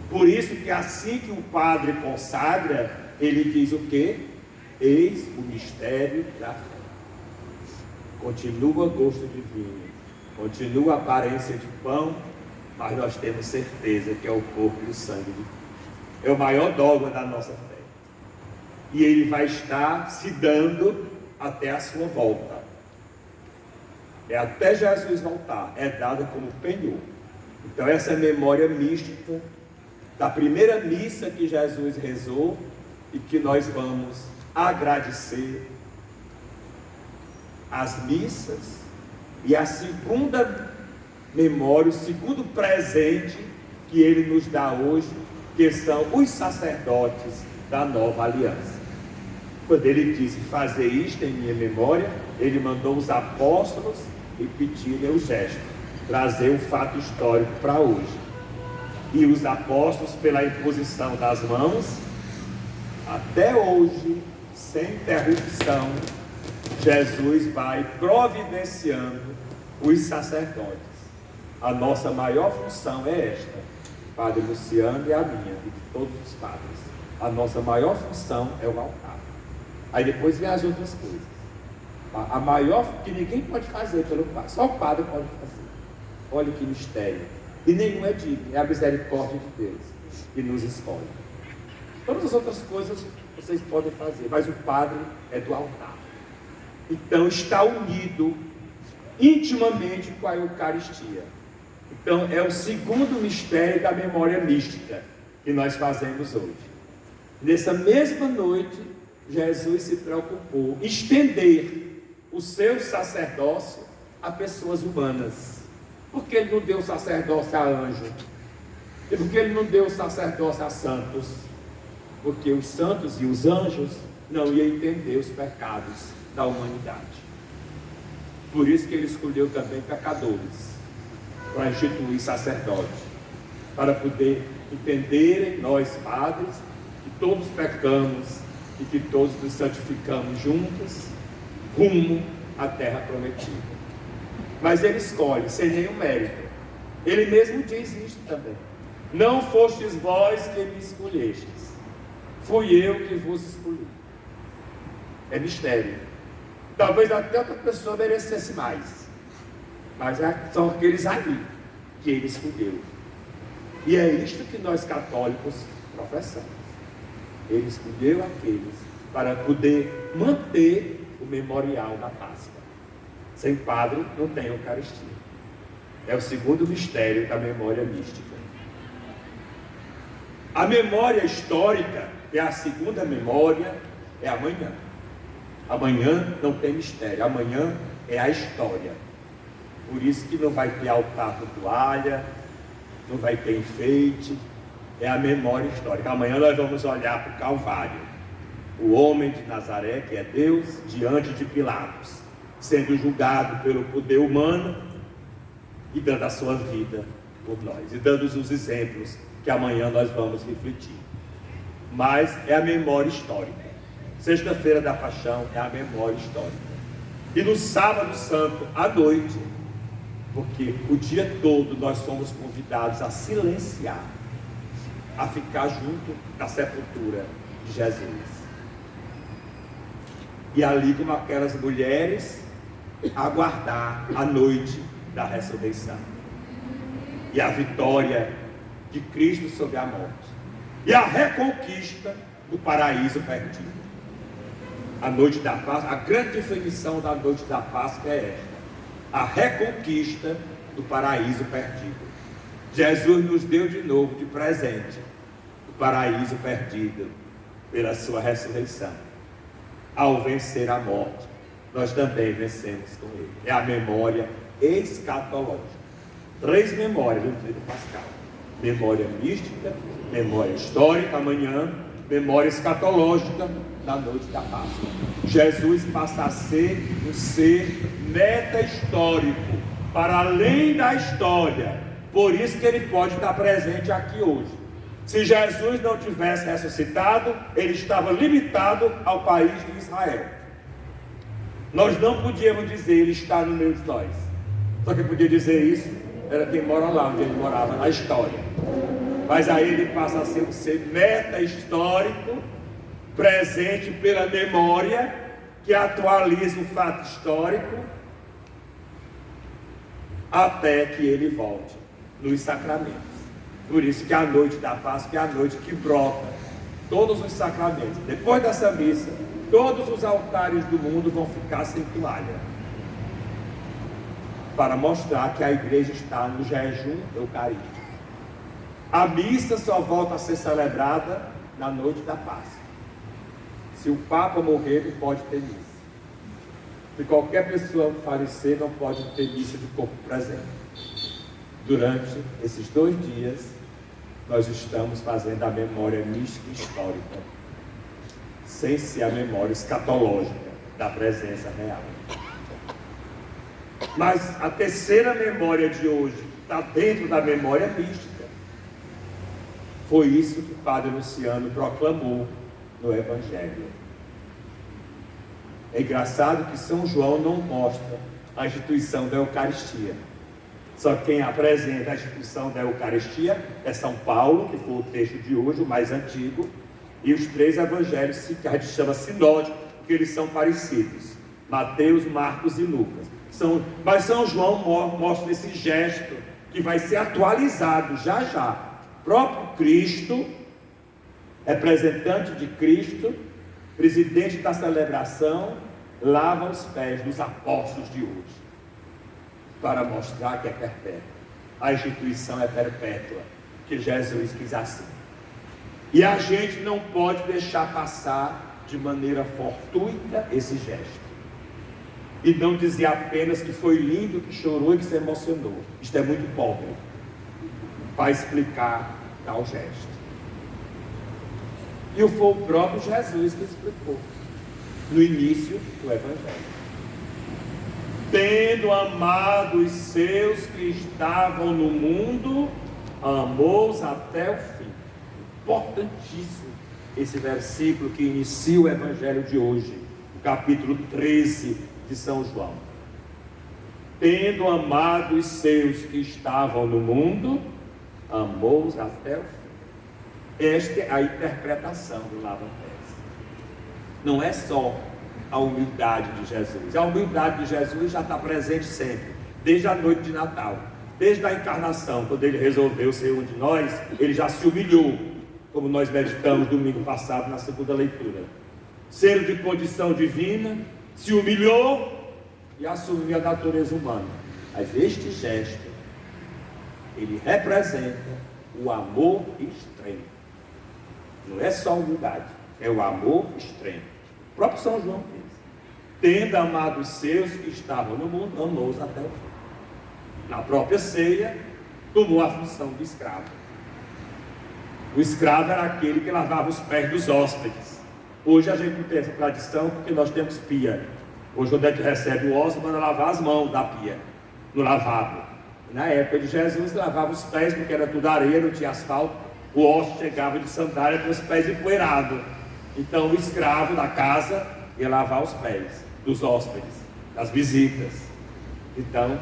Speaker 2: Por isso que assim que o padre consagra, ele diz o quê? Eis o mistério da fé. Continua gosto de vinho, continua aparência de pão, mas nós temos certeza que é o corpo e o sangue de Cristo. É o maior dogma da nossa fé. E ele vai estar se dando até a sua volta. É até Jesus voltar, é dada como penhor. Então essa é a memória mística da primeira missa que Jesus rezou e que nós vamos agradecer as missas, e a segunda memória, o segundo presente que ele nos dá hoje, que são os sacerdotes da nova aliança. Quando ele disse fazer isto em minha memória, ele mandou os apóstolos repetirem o gesto, trazer um fato histórico para hoje. E os apóstolos, pela imposição das mãos, até hoje, sem interrupção, Jesus vai providenciando os sacerdotes. A nossa maior função é esta, Padre Luciano e a minha, e de todos os padres. A nossa maior função é o altar. Aí depois vem as outras coisas. A maior que ninguém pode fazer pelo padre, só o padre pode fazer. Olha que mistério. E nenhum é digno, é a misericórdia de Deus que nos escolhe. Todas as outras coisas vocês podem fazer, mas o padre é do altar. Então está unido intimamente com a Eucaristia. Então é o segundo mistério da memória mística que nós fazemos hoje. Nessa mesma noite, Jesus se preocupou em estender o seu sacerdócio a pessoas humanas. Por que ele não deu sacerdócio a anjo? E por que ele não deu sacerdócio a santos? Porque os santos e os anjos não iam entender os pecados da humanidade. Por isso que ele escolheu também pecadores para instituir sacerdote, para poder entenderem nós padres que todos pecamos e que todos nos santificamos juntos rumo à terra prometida. Mas ele escolhe sem nenhum mérito. Ele mesmo diz isso também: não fostes vós que me escolhestes, fui eu que vos escolhi. É mistério. Talvez até outra pessoa merecesse mais, mas são aqueles ali que ele escolheu. E é isto que nós católicos professamos. Ele escolheu aqueles para poder manter o memorial da Páscoa. Sem padre não tem Eucaristia. É o segundo mistério da memória mística. A memória histórica, que é a segunda memória, é amanhã. Amanhã não tem mistério, amanhã é a história. Por isso que não vai ter altar com toalha, não vai ter enfeite, é a memória histórica. Amanhã nós vamos olhar para o Calvário, o homem de Nazaré, que é Deus, diante de Pilatos, sendo julgado pelo poder humano e dando a sua vida por nós, e dando os exemplos que amanhã nós vamos refletir. Mas é a memória histórica. Sexta-feira da Paixão é a memória histórica. E no sábado santo, à noite, porque o dia todo nós somos convidados a silenciar, a ficar junto da sepultura de Jesus. E ali, como aquelas mulheres, aguardar a noite da ressurreição. E a vitória de Cristo sobre a morte. E a reconquista do paraíso perdido. A noite da Páscoa, a grande definição da noite da Páscoa é esta: a reconquista do paraíso perdido. Jesus nos deu de novo de presente o paraíso perdido pela sua ressurreição. Ao vencer a morte, nós também vencemos com ele. É a memória escatológica. 3 memórias do Tríduo Pascal: memória mística, memória histórica amanhã, memória escatológica na noite da Páscoa. Jesus passa a ser um ser meta-histórico, para além da história. Por isso que ele pode estar presente aqui hoje. Se Jesus não tivesse ressuscitado, ele estava limitado ao país de Israel. Nós não podíamos dizer ele está no meio de nós. Só que podia dizer isso era quem mora lá onde ele morava, na história. Mas aí ele passa a ser um ser meta-histórico, presente pela memória, que atualiza o fato histórico, até que ele volte nos sacramentos. Por isso que a noite da Páscoa é a noite que brota todos os sacramentos. Depois dessa missa, todos os altares do mundo vão ficar sem toalha, para mostrar que a igreja está no jejum eucarístico. A missa só volta a ser celebrada na noite da Páscoa. Se o Papa morrer, não pode ter missa. Se qualquer pessoa falecer, não pode ter missa de corpo presente. Durante esses 2 dias, nós estamos fazendo a memória mística histórica, sem ser a memória escatológica da presença real. Mas a terceira memória de hoje está dentro da memória mística. Foi isso que o Padre Luciano proclamou no Evangelho. É engraçado que São João não mostra a instituição da Eucaristia. Só quem apresenta a instituição da Eucaristia é São Paulo, que foi o texto de hoje, o mais antigo, e os 3 evangelhos que a gente chama sinóticos, porque eles são parecidos: Mateus, Marcos e Lucas. Mas São João mostra esse gesto que vai ser atualizado já já. O próprio Cristo, representante de Cristo, presidente da celebração, lava os pés dos apóstolos de hoje, para mostrar que é perpétua. A instituição é perpétua, que Jesus quis assim. E a gente não pode deixar passar de maneira fortuita esse gesto. E não dizer apenas que foi lindo, que chorou e que se emocionou. Isto é muito pobre para explicar tal gesto. E foi o próprio Jesus que explicou no início do Evangelho. Tendo amado os seus que estavam no mundo, amou-os até o fim. Importantíssimo esse versículo que inicia o Evangelho de hoje, o capítulo 13 de São João. Tendo amado os seus que estavam no mundo, amou-os até o fim. Esta é a interpretação do lava-pés. Não é só a humildade de Jesus. A humildade de Jesus já está presente sempre, desde a noite de Natal, desde a encarnação, quando ele resolveu ser um de nós, ele já se humilhou, como nós meditamos domingo passado na segunda leitura. Ser de condição divina, se humilhou e assumiu a natureza humana. Mas este gesto, ele representa o amor extremo. Não é só humildade, é o amor extremo. O próprio São João diz: tendo amado os seus que estavam no mundo, amou-os até o fim. Na própria ceia, tomou a função do escravo. O escravo era aquele que lavava os pés dos hóspedes. Hoje a gente não tem essa tradição porque nós temos pia. Hoje, quando a gente recebe o hóspede, manda lavar as mãos da pia, no lavabo. Na época de Jesus, lavava os pés porque era tudo areia, não tinha asfalto. O hóspede chegava de sandália com os pés empoeirados. Então o escravo da casa ia lavar os pés dos hóspedes, das visitas. Então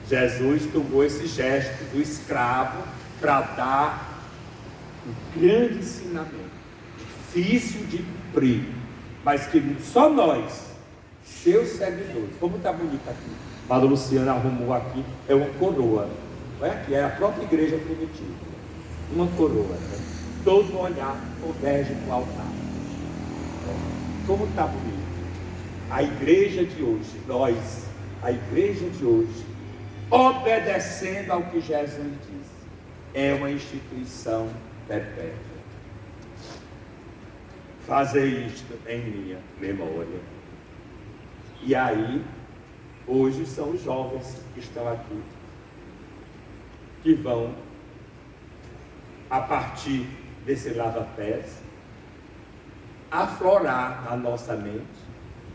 Speaker 2: Jesus tomou esse gesto do escravo para dar um grande ensinamento, difícil de cumprir, mas que só nós, seus seguidores. Como está bonito aqui, Padre Luciano arrumou aqui, é uma coroa. Olha aqui, é a própria igreja primitiva, uma coroa, né? Todo olhar converge para o altar. Como está bonito. A igreja de hoje, nós, a igreja de hoje, obedecendo ao que Jesus diz, é uma instituição perpétua. Fazei isto em minha memória. E aí, hoje são os jovens que estão aqui, que vão, a partir desse lava-pés, aflorar na nossa mente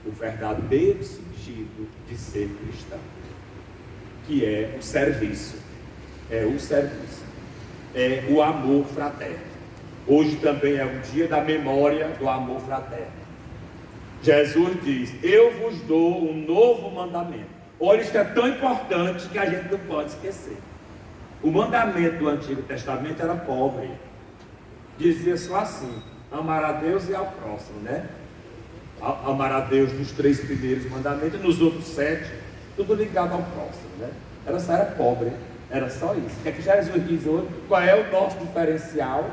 Speaker 2: o verdadeiro sentido de ser cristão, que é o serviço, é o amor fraterno. Hoje também é o dia da memória do amor fraterno. Jesus diz: eu vos dou um novo mandamento. Olha, isso é tão importante que a gente não pode esquecer. O mandamento do Antigo Testamento era pobre. Dizia só assim: Amar a Deus e ao próximo, né? Amar a Deus nos 3 primeiros mandamentos, nos outros 7, tudo ligado ao próximo, né? Ela só era pobre, era só isso. O que é que Jesus diz hoje? Qual é o nosso diferencial?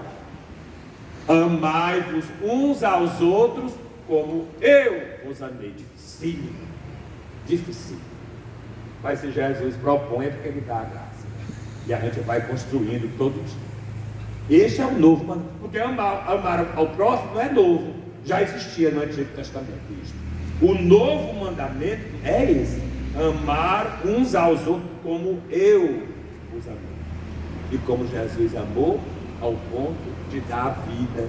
Speaker 2: Amai-vos uns aos outros como eu os amei. Dificílimo. Dificílimo. Mas se Jesus propõe, é porque Ele dá a graça. E a gente vai construindo todo dia. Este é o novo mandamento. Porque amar ao próximo não é novo. Já existia no Antigo Testamento isso. O novo mandamento é esse. Amar uns aos outros como eu os amei. E como Jesus amou, ao ponto de dar a vida,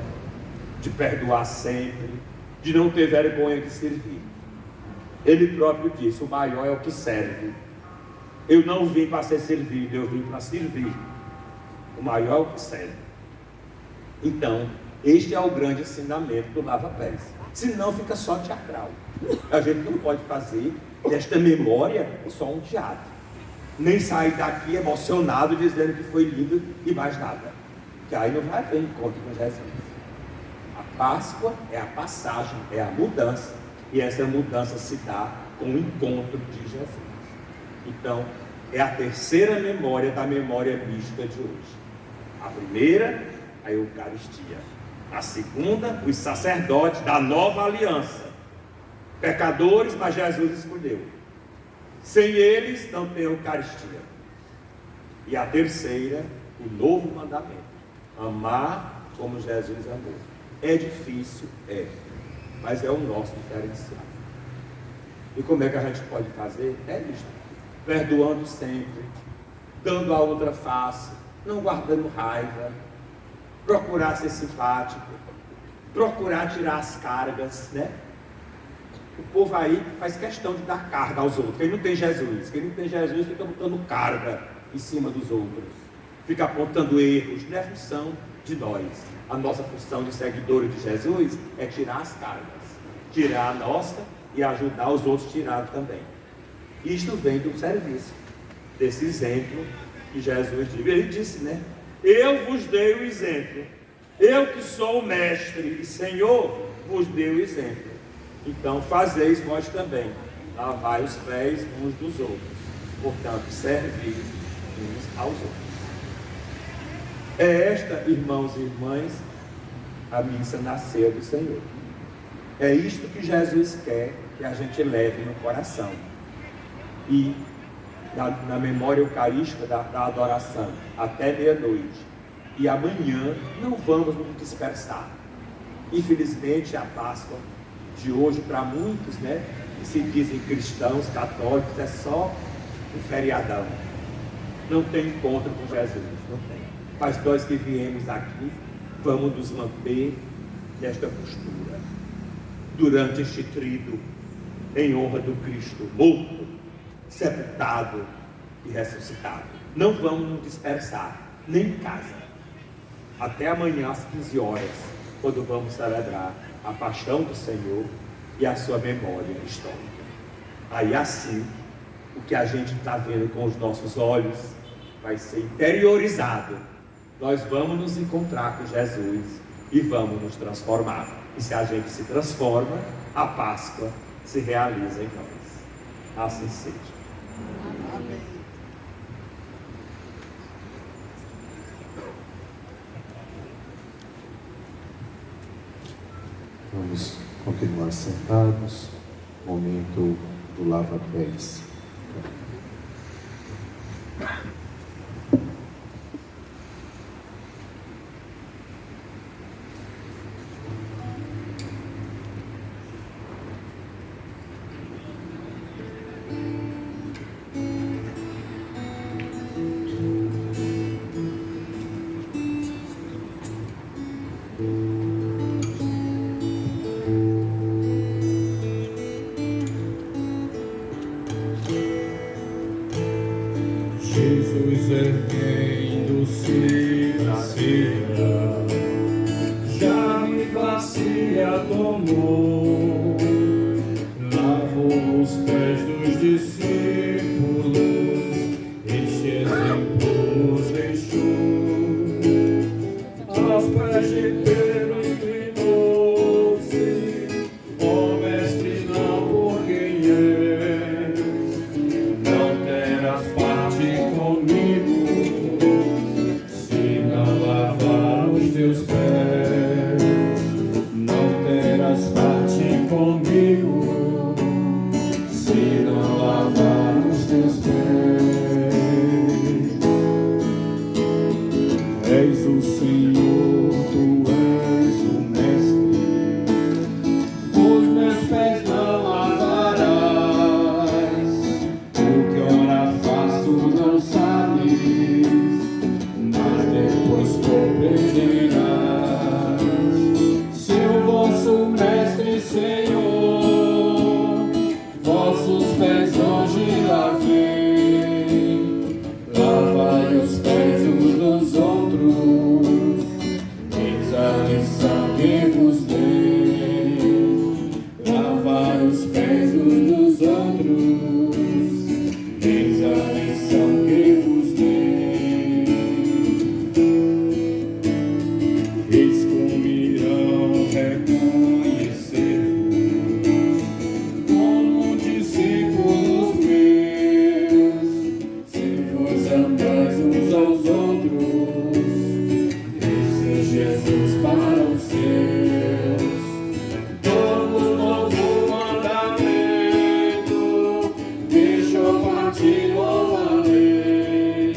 Speaker 2: de perdoar sempre, de não ter vergonha de servir. Ele próprio disse: o maior é o que serve. Eu não vim para ser servido, eu vim para servir. O maior é o que serve. Então, este é o grande ensinamento do lava-pés. Senão fica só teatral. A gente não pode fazer desta memória só um teatro. Nem sair daqui emocionado dizendo que foi lindo e mais nada. Que aí não vai haver encontro com Jesus. A Páscoa é a passagem, é a mudança. E essa mudança se dá com o encontro de Jesus. Então, é a terceira memória da memória mística de hoje. A primeira, a Eucaristia. A segunda, os sacerdotes da nova aliança. Pecadores, mas Jesus escolheu. Sem eles, não tem Eucaristia. E a terceira, o novo mandamento. Amar como Jesus amou. É difícil? É. Mas é o nosso diferencial. E como é que a gente pode fazer? É isso. Perdoando sempre. Dando a outra face. Não guardando raiva. Procurar ser simpático. Procurar tirar as cargas, né? O povo aí faz questão de dar carga aos outros. Quem não tem Jesus fica botando carga em cima dos outros. Fica apontando erros. Não é função de nós. A nossa função de seguidores de Jesus é tirar as cargas. Tirar a nossa e ajudar os outros a tirar também. Isto vem do serviço. Desse exemplo que Jesus disse. Ele disse, né? Eu vos dei o exemplo. Eu que sou o mestre e Senhor vos dei o exemplo. Então fazeis vós também. Lavai os pés uns dos outros. Portanto, servi uns aos outros. É esta, irmãos e irmãs, a missa na ceia do Senhor. É isto que Jesus quer que a gente leve no coração. E na memória eucarística da adoração, até meia-noite. E amanhã não vamos nos dispersar. Infelizmente, a Páscoa de hoje, para muitos, né, que se dizem cristãos, católicos, é só um feriadão. Não tem encontro com Jesus, não tem. Mas nós que viemos aqui, vamos nos manter nesta postura. Durante este trido, em honra do Cristo morto, sepultado e ressuscitado. Não vamos nos dispersar, nem em casa. Até amanhã às 15 horas, quando vamos celebrar a paixão do Senhor e a sua memória histórica. Aí assim, o que a gente está vendo com os nossos olhos vai ser interiorizado. Nós vamos nos encontrar com Jesus e vamos nos transformar. E se a gente se transforma, a Páscoa se realiza em nós. Assim seja. Amém.
Speaker 3: Vamos continuar sentados. Momento do lava-pés.
Speaker 5: Jesus erguendo-se na ceia, já me bacia tomou, lavou os pés dos discípulos, este exemplo nos deixou, aos pés de Pedro inclinou. comigo se não lavar os teus pés. És o Senhor, tu és o Mestre, os meus pés não lavarás. O que ora faço não sabes, mas depois compreenderás. Seu vosso Mestre, Senhor, vossos pés hoje lavei. Lavai os pés uns dos outros, eis a lição que vos dei. Lavai os pés uns dos outros, eis a lição que vos dei. Eis como irão reconhecer-vos como discípulos meus, se vos amais uns aos outros. Disse Jesus para os seus: dou-vos novo mandamento, deixo partir nova lei,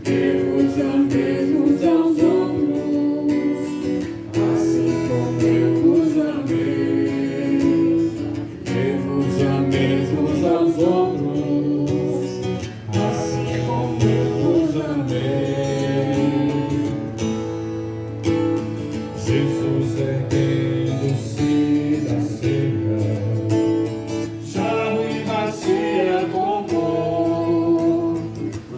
Speaker 5: que vos ameis uns aos outros, assim como eu vos amei. Que vos ameis uns aos outros, assim como eu vos amei. Jesus erguendo-se da ceia, jarro e bacia tomou,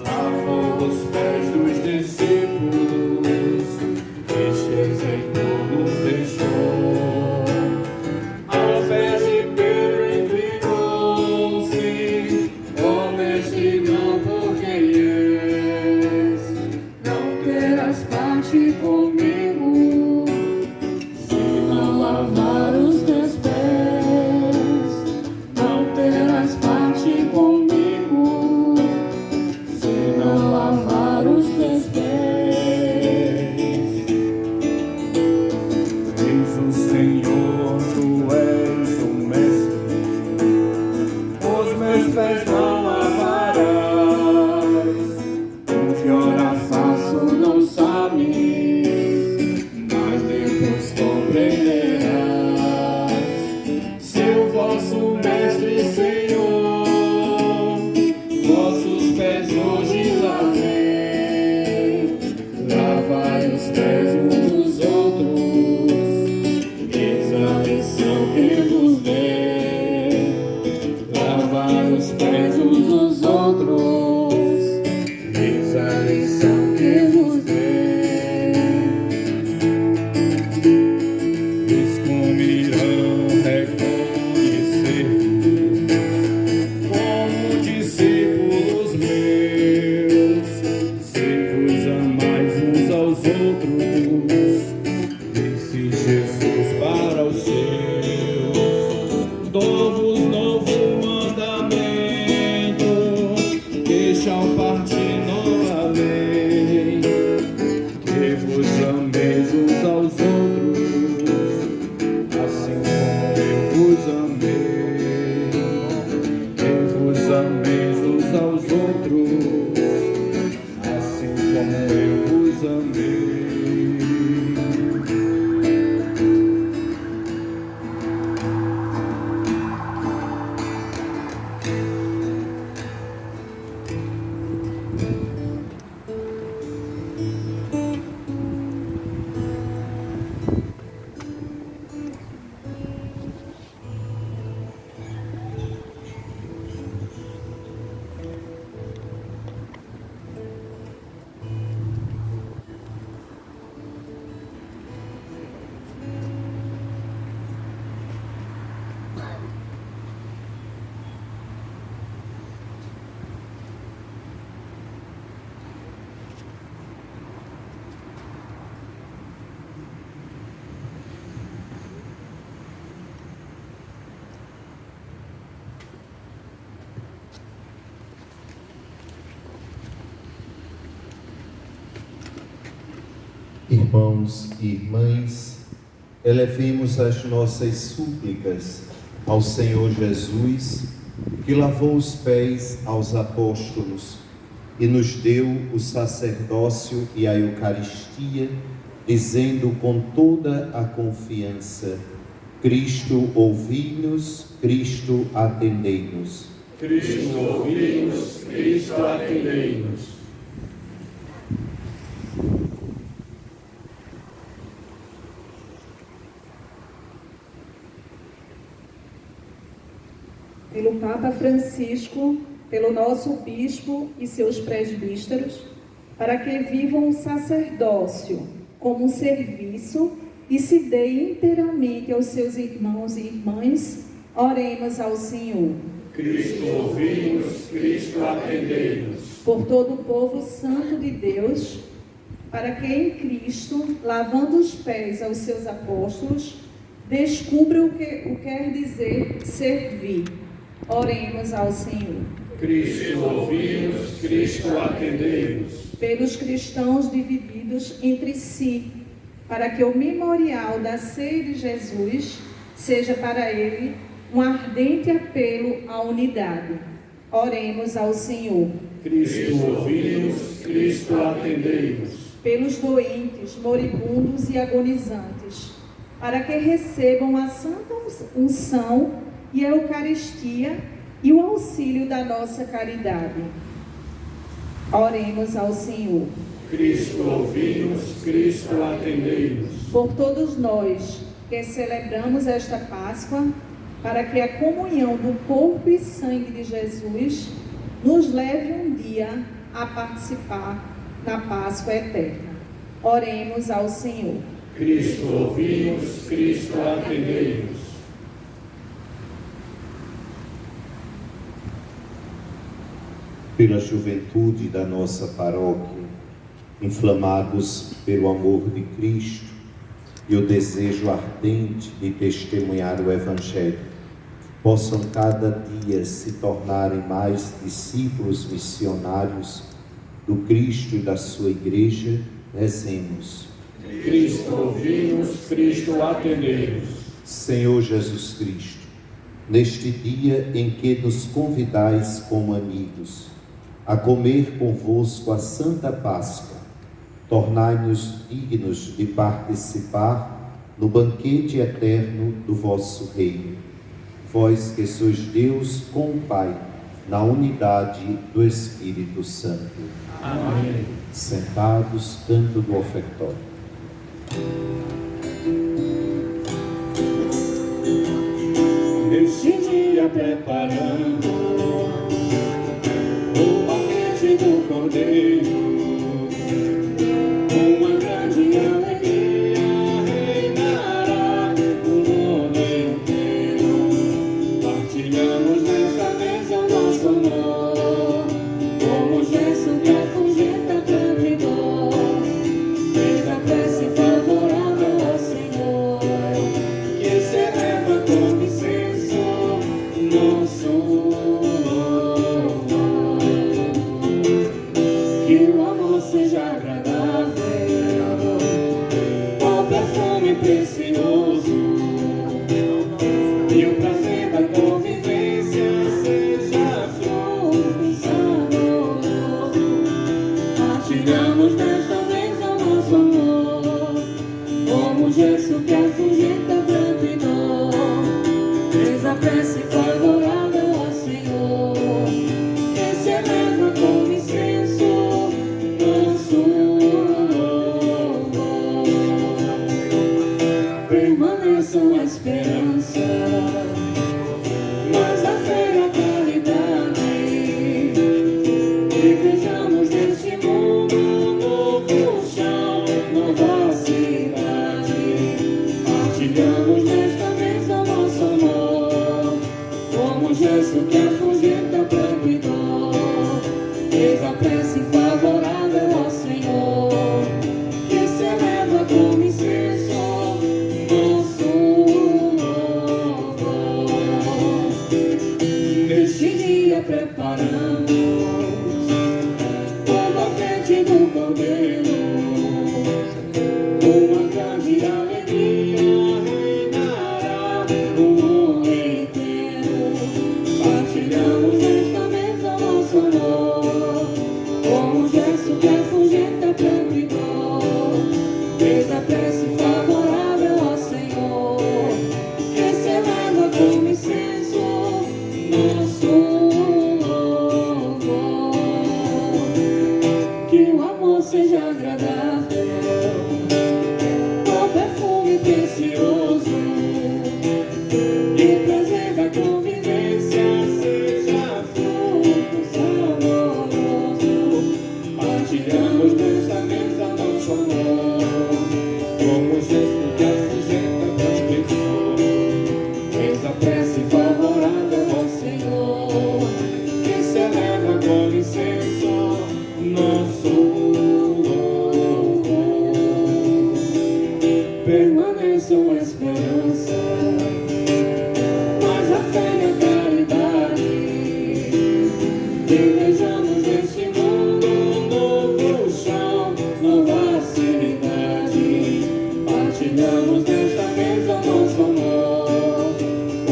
Speaker 5: lavou os pés dos discípulos, este exemplo nos deixou. Aos pés de Pedro inclinou-se: ó Mestre, não por quem és, não terás parte comigo se não lavar os teus pés. Não terás parte comigo se não lavar os teus pés. Eis o Senhor, tu és o Mestre, os meus pés não lavarás. O que ora faço não sabes, mas depois compreenderás. Se o vosso Mestre, Senhor, vossos pés hoje lavei. Lavai os pés uns dos outros, eis a lição que vos dei. Lavai os pés uns dos outros, eis a lição que vos dei. Eis como irão reconhecer-vos como discípulos meus, se vos amais uns aos outros. Disse Jesus para os seus: dou-vos novo mandamento, deixam partir nova lei, que vos ameis uns aos outros, assim como eu vos amei. Que vos ameis uns aos outros, assim como eu vos amei.
Speaker 3: Irmãos e irmãs, Elevemos as nossas súplicas ao Senhor Jesus, que lavou os pés aos apóstolos e nos deu o sacerdócio e a Eucaristia, dizendo com toda a confiança: Cristo, ouvi-nos, Cristo, atendei-nos.
Speaker 5: Cristo, ouvi-nos, Cristo, atendei-nos.
Speaker 1: Pelo Papa Francisco, pelo nosso bispo e seus presbíteros, para que vivam o sacerdócio como um serviço e se deem inteiramente aos seus irmãos e irmãs, oremos ao Senhor.
Speaker 5: Cristo, ouvi-nos, Cristo, atendei-nos.
Speaker 1: Por todo o povo santo de Deus, para que em Cristo, lavando os pés aos seus apóstolos, descubra o que quer dizer servir. Oremos ao Senhor.
Speaker 5: Cristo, ouvi-nos, Cristo, atendei-nos.
Speaker 1: Pelos cristãos divididos entre si, para que o memorial da ceia de Jesus seja para ele um ardente apelo à unidade. Oremos ao Senhor.
Speaker 5: Cristo, ouvi-nos, Cristo, atendei-nos.
Speaker 1: Pelos doentes, moribundos e agonizantes, para que recebam a santa unção e a Eucaristia e o auxílio da nossa caridade. Oremos ao Senhor.
Speaker 5: Cristo, ouvi-nos, Cristo, atendei-nos.
Speaker 1: Por todos nós que celebramos esta Páscoa, para que a comunhão do corpo e sangue de Jesus nos leve um dia a participar na Páscoa eterna. Oremos ao Senhor.
Speaker 5: Cristo, ouvi-nos, Cristo, atendei-nos.
Speaker 3: Pela juventude da nossa paróquia, inflamados pelo amor de Cristo e o desejo ardente de testemunhar o Evangelho, possam cada dia se tornarem mais discípulos missionários do Cristo e da sua Igreja, rezemos.
Speaker 5: Cristo, ouvi-nos, Cristo, atendei-nos.
Speaker 3: Senhor Jesus Cristo, neste dia em que nos convidais como amigos a comer convosco a Santa Páscoa, tornai-nos dignos de participar no banquete eterno do vosso reino. Vós que sois Deus com o Pai, na unidade do Espírito Santo.
Speaker 5: Amém.
Speaker 3: Sentados, canto do ofertório.
Speaker 5: Neste dia preparando o banquete do Cordeiro, uma grande alegria reinará no mundo inteiro. Partilhamos desta vez o nosso amor, como gesto que afugenta tanto e dor. Fez a prece favorável ao Senhor, que se eleva com incenso nosso louvor. Que o amor seja agradável, com perfume precioso, e o prazer da convivência seja fruto saboroso. Partilhamos desta vez o nosso amor, como gesto que afugenta pranto e dor. Fez a prece favorável ao Senhor, que se eleva como incenso nosso louvor. Permaneçam a esperança, mas a fé e a caridade, e vejamos neste mundo um novo chão, nova cidade. Partilhamos desta vez o nosso amor, como gesto que afugenta pranto e dor. Fez a prece favorável ao Senhor, que se eleva como incenso nosso louvor. Neste dia preparamos o banquete do Cordeiro, uma grande alegria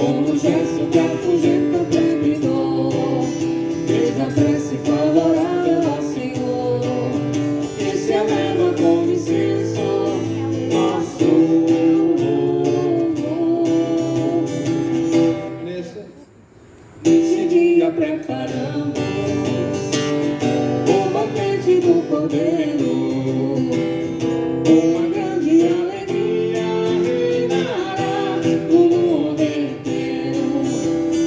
Speaker 5: como gesto que afugenta o perdidor. Eis a prece favorável ao Senhor, que se eleva com incenso nosso louvor. Nesse dia preparamos o banquete do Cordeiro, uma grande alegria reinará no mundo inteiro.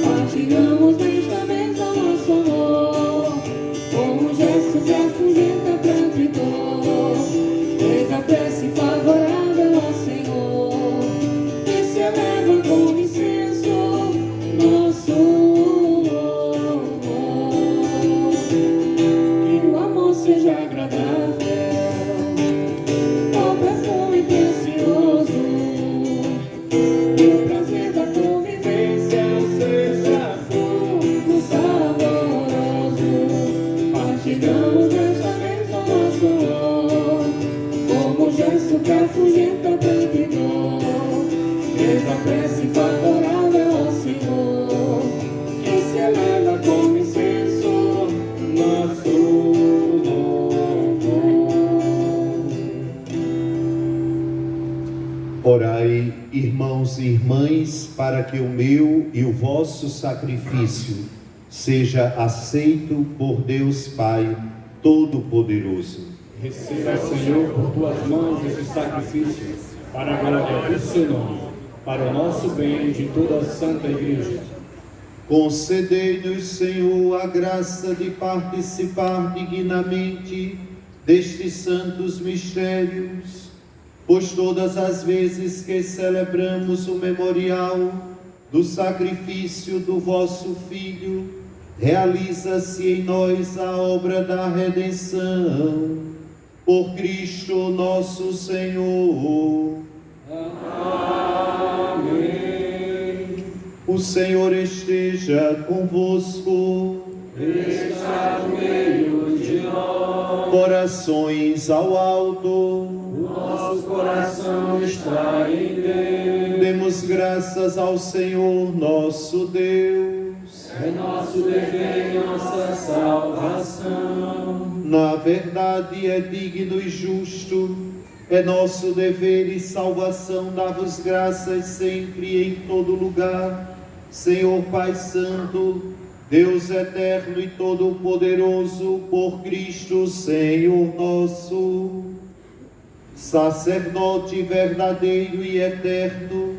Speaker 5: Partilhamos desta vez o nosso amor, como um gesto que afugenta a prontidão. Eis a prece favorável ao Senhor, que se eleva com incenso nosso louvor. Que o amor seja agradável, o perfume precioso, e o prazer da convivência seja fruto saboroso. Partilhamos desta vez o nosso amor, como gesto que afugenta a prontidão. Eis a prece favorável ao Senhor, que se eleva com incenso nosso louvor.
Speaker 3: Orai, irmãos e irmãs, para que o meu e o vosso sacrifício seja aceito por Deus Pai Todo-Poderoso.
Speaker 7: Receba, Senhor, por tuas mãos esse sacrifício, para a glória do seu nome, para o nosso bem e de toda a Santa Igreja.
Speaker 3: Concedei-nos, Senhor, a graça de participar dignamente destes santos mistérios, pois todas as vezes que celebramos o memorial do sacrifício do vosso Filho, realiza-se em nós a obra da redenção. Por Cristo nosso Senhor.
Speaker 5: Amém.
Speaker 3: O Senhor esteja convosco.
Speaker 5: Está no meio de nós.
Speaker 3: Corações ao alto.
Speaker 5: O nosso coração está em Deus.
Speaker 3: Demos graças ao Senhor nosso Deus.
Speaker 5: É nosso dever e nossa salvação.
Speaker 3: Na verdade é digno e justo, é nosso dever e salvação dar-vos graças sempre e em todo lugar, Senhor Pai Santo, Deus eterno e todo-poderoso, por Cristo Senhor nosso, sacerdote verdadeiro e eterno,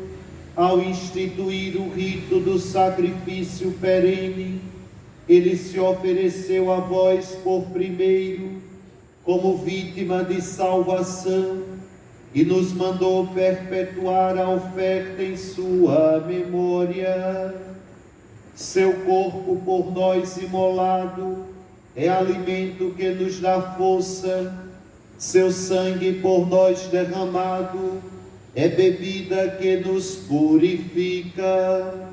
Speaker 3: ao instituir o rito do sacrifício perene, ele se ofereceu a vós por primeiro, como vítima de salvação, e nos mandou perpetuar a oferta em sua memória. Seu corpo por nós imolado é alimento que nos dá força, seu sangue por nós derramado é bebida que nos purifica.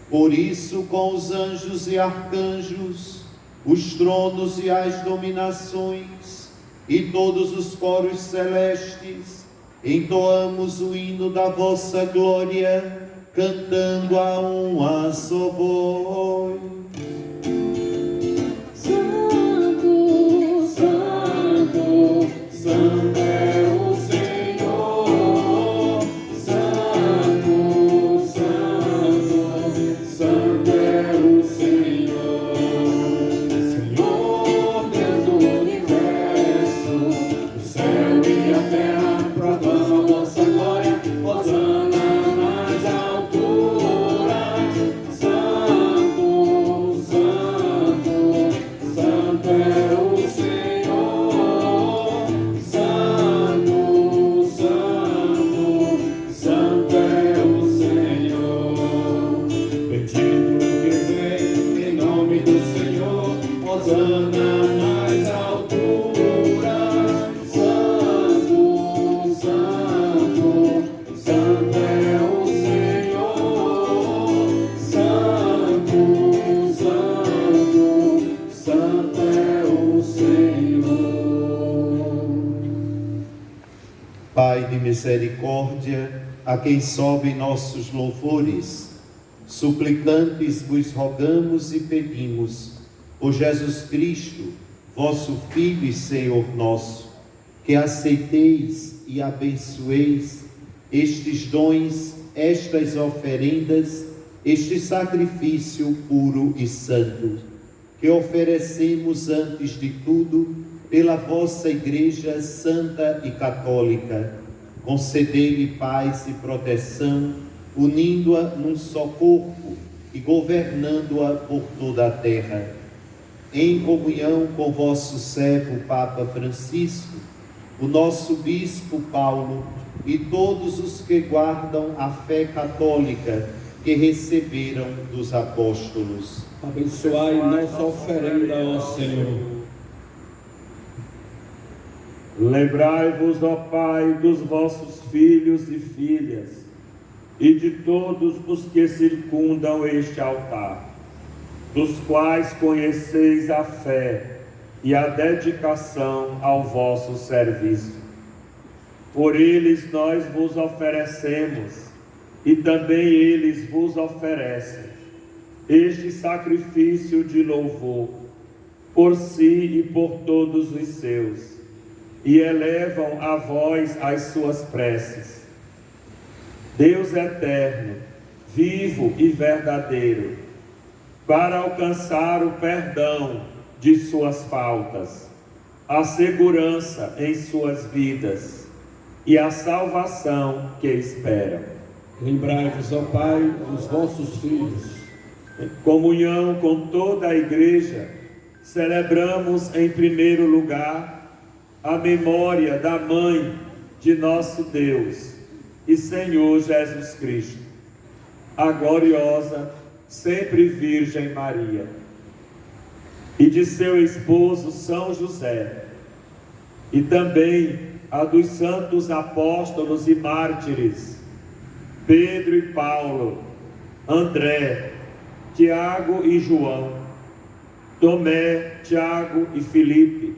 Speaker 3: Por isso, com os anjos e arcanjos, os tronos e as dominações, e todos os coros celestes, entoamos o hino da vossa glória, cantando a uma só voz.
Speaker 5: Santo, Santo, Santo é o Senhor. Santo, Santo, Santo é o Senhor. Senhor, Deus do universo, o céu e a terra proclamam a vossa glória. Hosana nas alturas. Santo, Santo, Santo é o Senhor. Santo, Santo, Santo é o Senhor. Bendito que vem em nome do Senhor. Hosana nas alturas. Santo, Santo, Santo é o Senhor. Santo, Santo, Santo é o Senhor.
Speaker 3: Pai de misericórdia, a quem sobem nossos louvores, Suplicantes vos rogamos e pedimos, por Jesus Cristo, vosso Filho e Senhor nosso, que aceiteis e abençoeis estes dons, estas oferendas, este sacrifício puro e santo, que oferecemos antes de tudo pela vossa Igreja Santa e Católica. Concedei-lhe paz e proteção, unindo-a num só corpo e governando-a por toda a terra. Em comunhão com vosso servo Papa Francisco, o nosso Bispo Paulo e todos os que guardam a fé católica que receberam dos apóstolos.
Speaker 7: Abençoai nossa oferenda, ó Senhor.
Speaker 2: Lembrai-vos, ó Pai, dos vossos filhos e filhas, e de todos os que circundam este altar, dos quais conheceis a fé e a dedicação ao vosso serviço. Por eles nós vos oferecemos, e também eles vos oferecem, este sacrifício de louvor, por si e por todos os seus, e elevam a vós as suas preces. Deus eterno, vivo e verdadeiro, para alcançar o perdão de suas faltas, a segurança em suas vidas e a salvação que esperam.
Speaker 7: Lembrai-vos, ó Pai, dos vossos filhos.
Speaker 2: Em comunhão com toda a Igreja, celebramos em primeiro lugar a memória da Mãe de nosso Deus e Senhor Jesus Cristo, a gloriosa, sempre Virgem Maria, e de seu esposo São José, e também a dos santos apóstolos e mártires, Pedro e Paulo, André, Tiago e João, Tomé, Tiago e Filipe,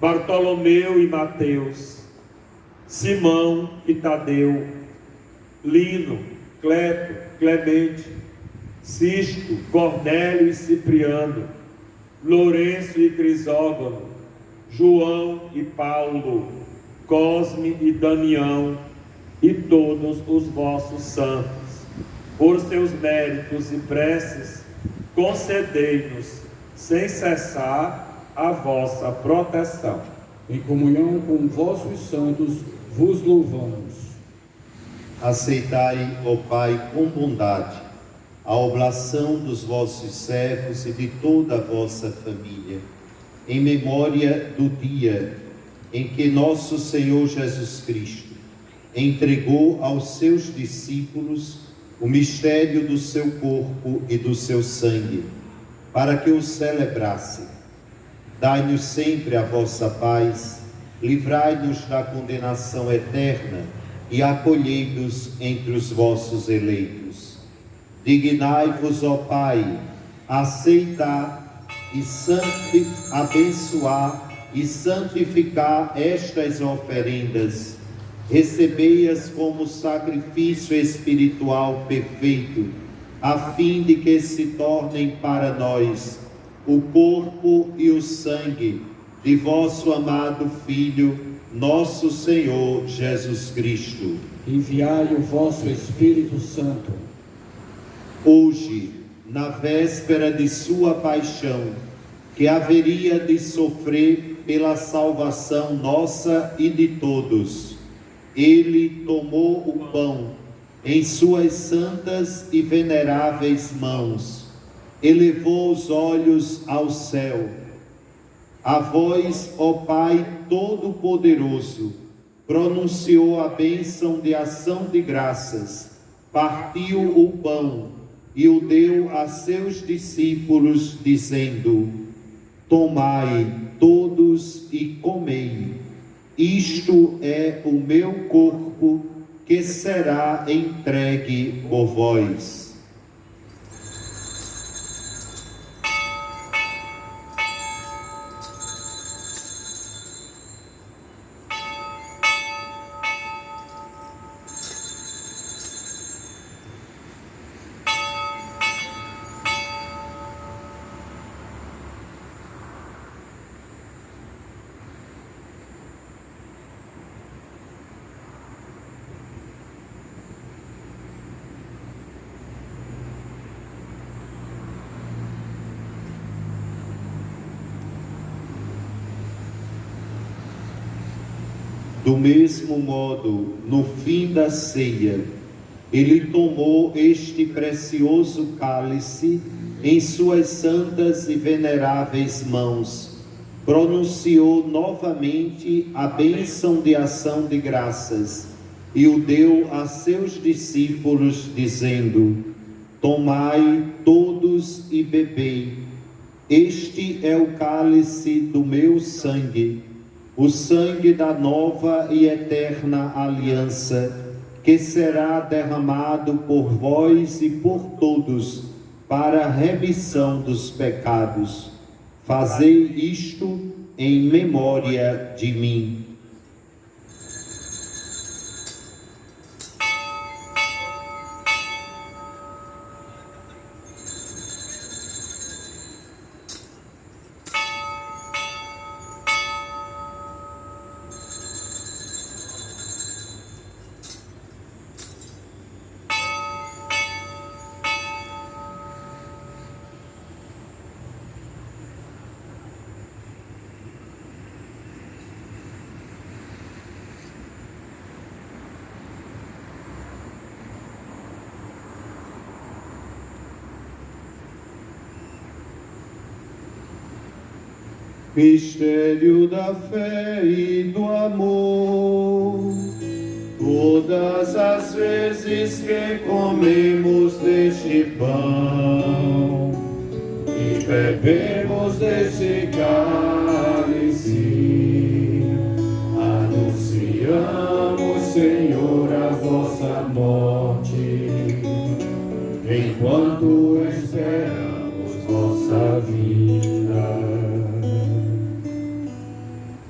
Speaker 2: Bartolomeu e Mateus, Simão e Tadeu, Lino, Cleto, Clemente, Cisto, Cornélio e Cipriano, Lourenço e Crisógono, João e Paulo, Cosme e Damião, e todos os vossos santos. Por seus méritos e preces, concedei-nos, sem cessar, a vossa proteção.
Speaker 7: Em comunhão com vossos santos, vos louvamos.
Speaker 3: Aceitai, ó Pai, com bondade, a oblação dos vossos servos e de toda a vossa família, em memória do dia em que nosso Senhor Jesus Cristo entregou aos seus discípulos o mistério do seu corpo e do seu sangue, para que o celebrassem. Dai-nos sempre a vossa paz, livrai-nos da condenação eterna e acolhei-nos entre os vossos eleitos. Dignai-vos, ó Pai, aceitar e abençoar e santificar estas oferendas. Recebei-as como sacrifício espiritual perfeito, a fim de que se tornem para nós o corpo e o sangue de vosso amado Filho, nosso Senhor Jesus Cristo.
Speaker 7: Enviai o vosso Espírito Santo.
Speaker 3: Hoje, na véspera de sua paixão, que haveria de sofrer pela salvação nossa e de todos, ele tomou o pão em suas santas e veneráveis mãos, elevou os olhos ao céu. A vós, ó Pai Todo-Poderoso, pronunciou a bênção de ação de graças, partiu o pão e o deu a seus discípulos, dizendo: tomai todos e comei. Isto é o meu corpo, que será entregue por vós. Do mesmo modo, no fim da ceia, ele tomou este precioso cálice em suas santas e veneráveis mãos, pronunciou novamente a bênção de ação de graças e o deu a seus discípulos, dizendo: tomai todos e bebei, este é o cálice do meu sangue, o sangue da nova e eterna aliança, que será derramado por vós e por todos, para a remissão dos pecados. Fazei isto em memória de mim. Mistério da fé e do amor. Todas as vezes que comemos deste pão e bebemos desse cálice, anunciamos, Senhor, a vossa morte, enquanto esperamos vossa vinda.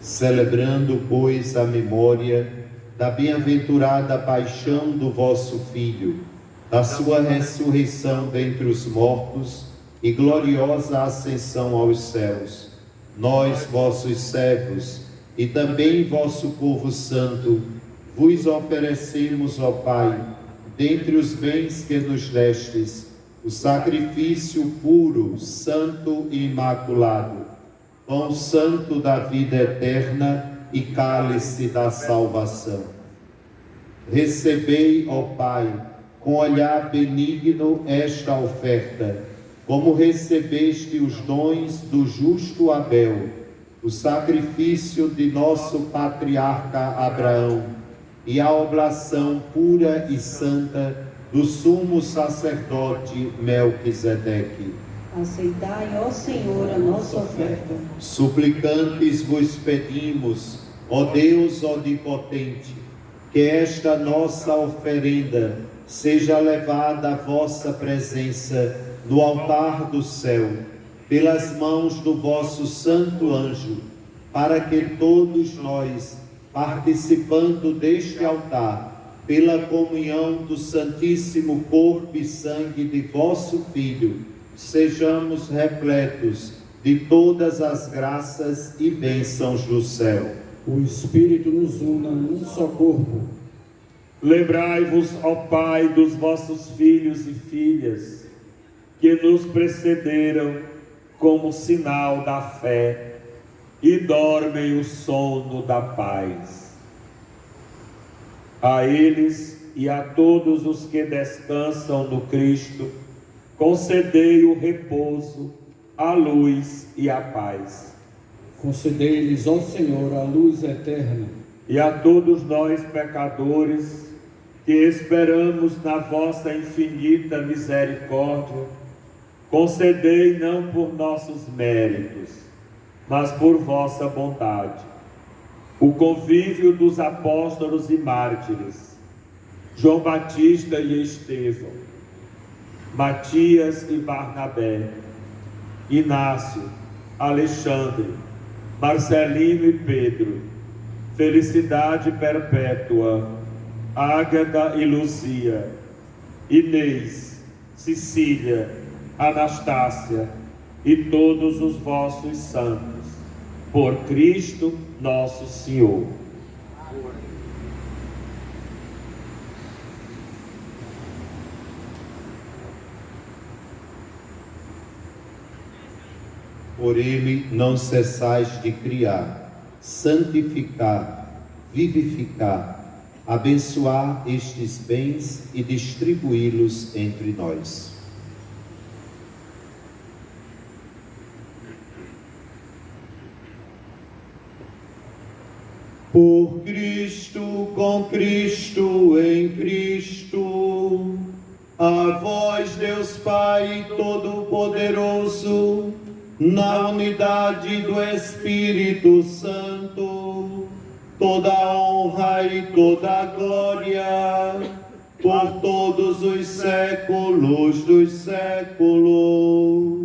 Speaker 3: Celebrando, pois, a memória da bem-aventurada paixão do vosso Filho, da sua ressurreição dentre os mortos e gloriosa ascensão aos céus, nós, vossos servos, e também vosso povo santo, vos oferecemos, ó Pai, dentre os bens que nos destes, o sacrifício puro, santo e imaculado, pão santo da vida eterna e cálice da salvação. Recebei, ó Pai, com olhar benigno esta oferta, como recebeste os dons do justo Abel, o sacrifício de nosso patriarca Abraão e a oblação pura e santa do sumo sacerdote Melquisedeque.
Speaker 5: Aceitai, ó Senhor, a nossa oferta.
Speaker 3: Suplicantes vos pedimos, ó Deus onipotente, que esta nossa oferenda seja levada à vossa presença no altar do céu, pelas mãos do vosso santo anjo, para que todos nós, participando deste altar, pela comunhão do santíssimo corpo e sangue de vosso Filho, sejamos repletos de todas as graças e bênçãos do céu.
Speaker 7: O Espírito nos una num só corpo.
Speaker 2: Lembrai-vos, ó Pai, dos vossos filhos e filhas, que nos precederam como sinal da fé e dormem o sono da paz. A eles e a todos os que descansam no Cristo, concedei o repouso, a luz e a paz.
Speaker 7: Concedei-lhes, ó Senhor, a luz eterna.
Speaker 2: E a todos nós, pecadores, que esperamos na vossa infinita misericórdia, concedei não por nossos méritos, mas por vossa bondade, o convívio dos apóstolos e mártires, João Batista e Estevão, Matias e Barnabé, Inácio, Alexandre, Marcelino e Pedro, Felicidade Perpétua, Ágata e Luzia, Inês, Cecília, Anastácia e todos os vossos santos, por Cristo nosso Senhor.
Speaker 3: Por ele não cessais de criar, santificar, vivificar, abençoar estes bens e distribuí-los entre nós. Por Cristo, com Cristo, em Cristo, a vós, Deus Pai Todo-Poderoso, na unidade do Espírito Santo, toda a honra e toda a glória, por todos os séculos dos séculos.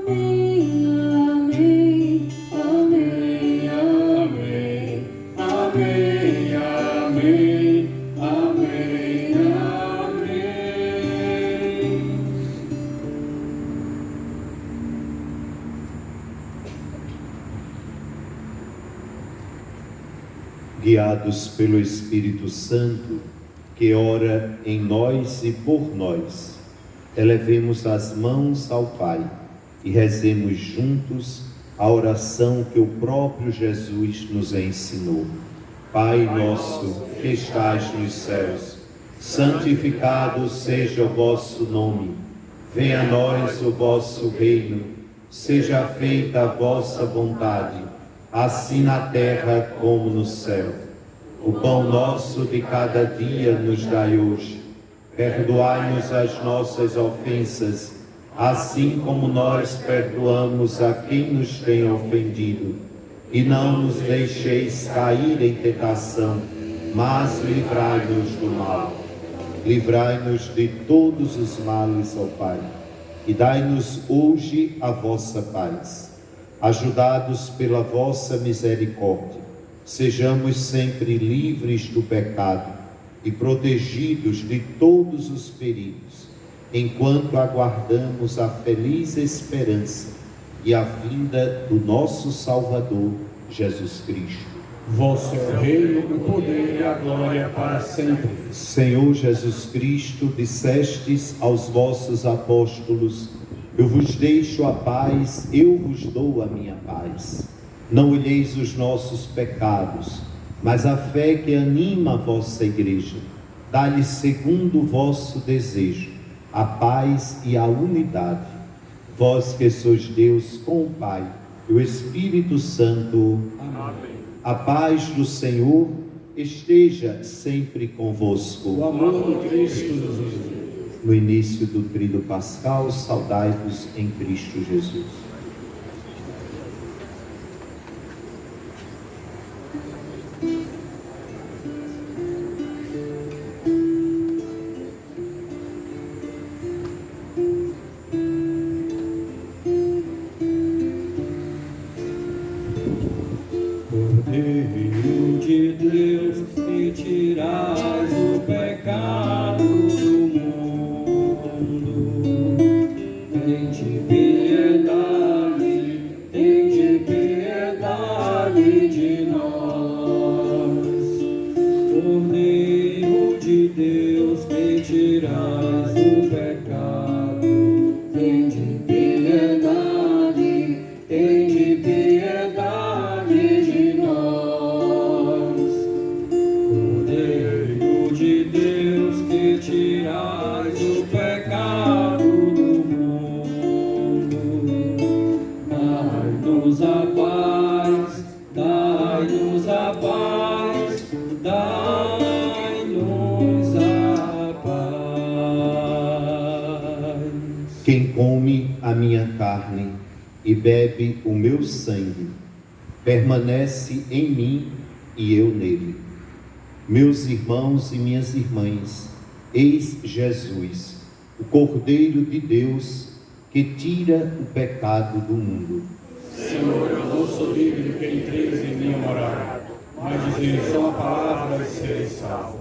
Speaker 5: Amém, amém, amém, amém, amém, amém, amém, amém.
Speaker 3: Guiados pelo Espírito Santo, que ora em nós e por nós, elevemos as mãos ao Pai e rezemos juntos a oração que o próprio Jesus nos ensinou. Pai nosso, que estais nos céus, santificado seja o vosso nome. Venha a nós o vosso reino. Seja feita a vossa vontade, assim na terra como no céu. O pão nosso de cada dia nos dai hoje. Perdoai-nos as nossas ofensas, assim como nós perdoamos a quem nos tem ofendido. E não nos deixeis cair em tentação, mas livrai-nos do mal. Livrai-nos de todos os males, ó Pai, e dai-nos hoje a vossa paz. Ajudados pela vossa misericórdia, sejamos sempre livres do pecado e protegidos de todos os perigos, enquanto aguardamos a feliz esperança e a vinda do nosso Salvador, Jesus Cristo.
Speaker 7: Vosso é o reino, o poder e a glória para sempre.
Speaker 3: Senhor Jesus Cristo, dissestes aos vossos apóstolos: eu vos deixo a paz, eu vos dou a minha paz. Não olheis os nossos pecados, mas a fé que anima a vossa igreja. Dá-lhe segundo o vosso desejo a paz e a unidade. Vós que sois Deus com o Pai e o Espírito Santo.
Speaker 7: Amém.
Speaker 3: A paz do Senhor esteja sempre convosco.
Speaker 7: O amor do Cristo Jesus.
Speaker 3: No início do tríduo pascal, saudai-vos em Cristo Jesus.
Speaker 7: Cordeiro de Deus, que tirais o pecado do mundo, tende piedade de nós. Cordeiro de Deus, que tirais o pecado, tende piedade de nós. Cordeiro de Deus, que tirais o pecado do mundo, dai-nos a paz, dai-nos a paz, dai-nos a paz.
Speaker 3: Quem come a minha carne e bebe o meu sangue, permanece em mim e eu nele. Meus irmãos e minhas irmãs, eis Jesus, o Cordeiro de Deus, que tira o pecado do mundo.
Speaker 7: Senhor, eu não sou digno que entreis em minha morada, mas dizei só a palavra e serei salvo.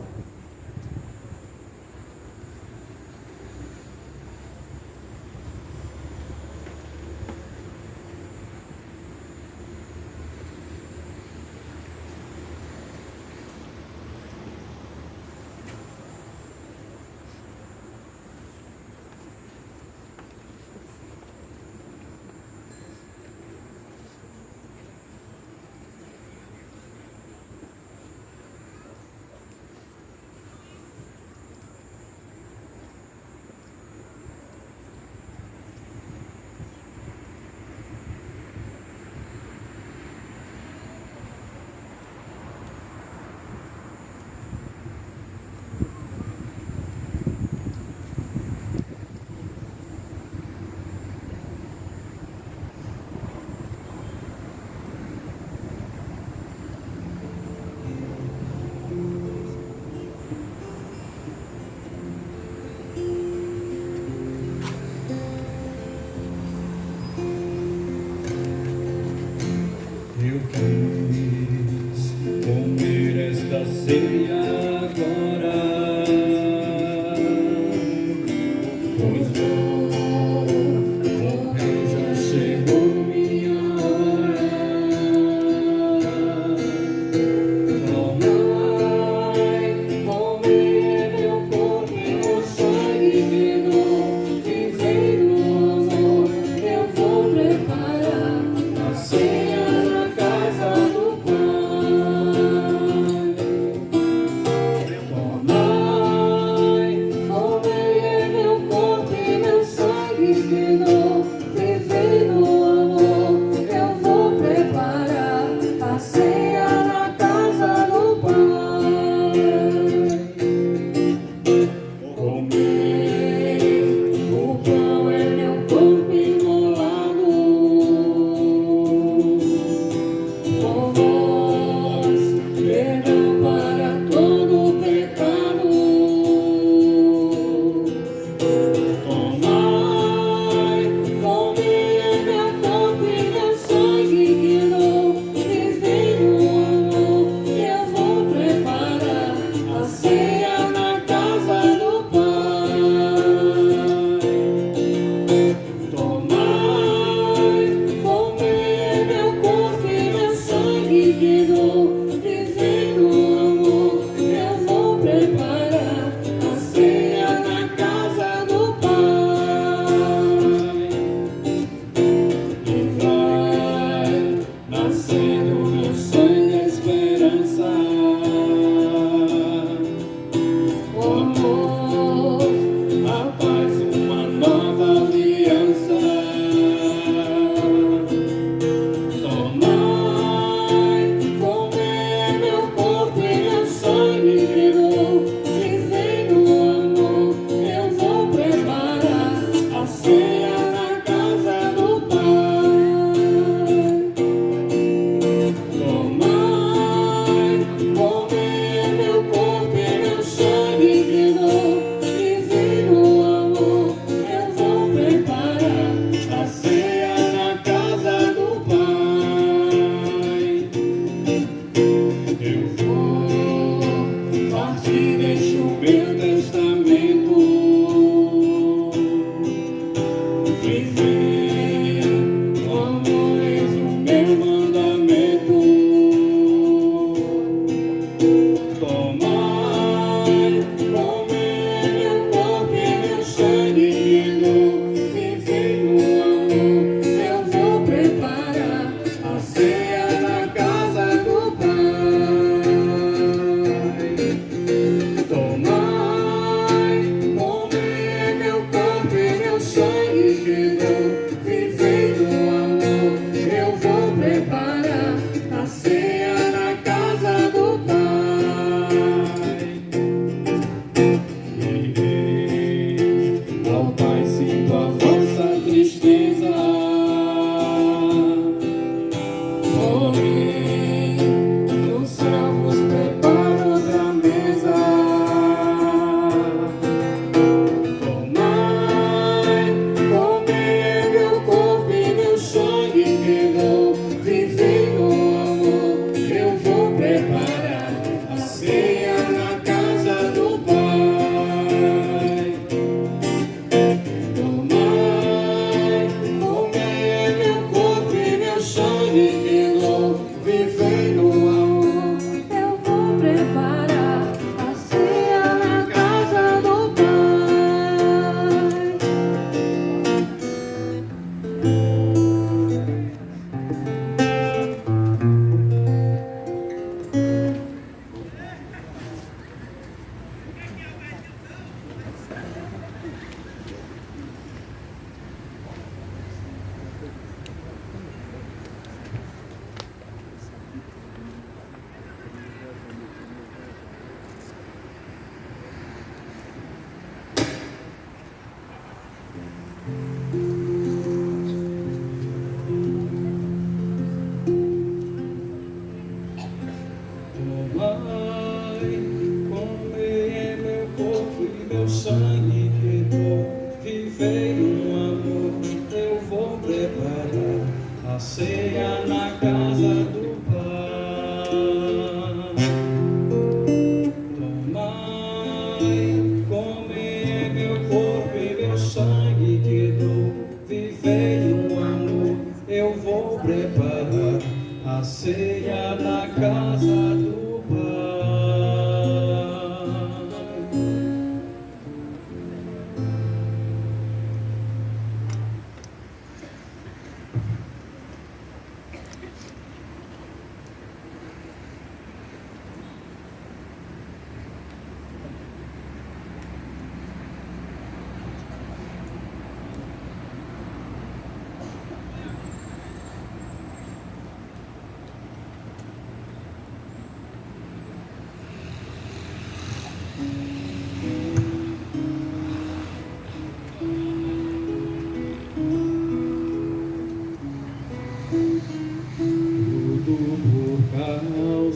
Speaker 7: Comer meu corpo e meu sangue.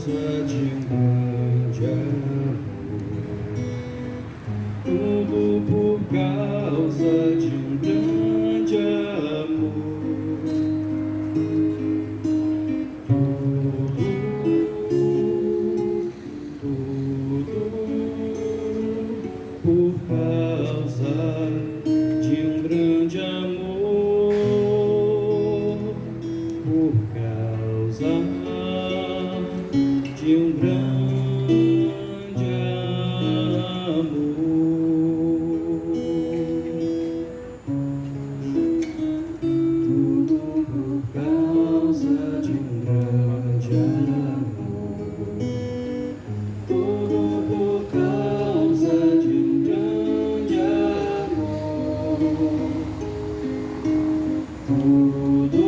Speaker 7: causa de um grande amor. Tudo por causa de um grande amor. Por causa de um grande amor, por causa de um grande amor. Tudo por causa de um grande amor. Tudo por causa de um grande amor. Tudo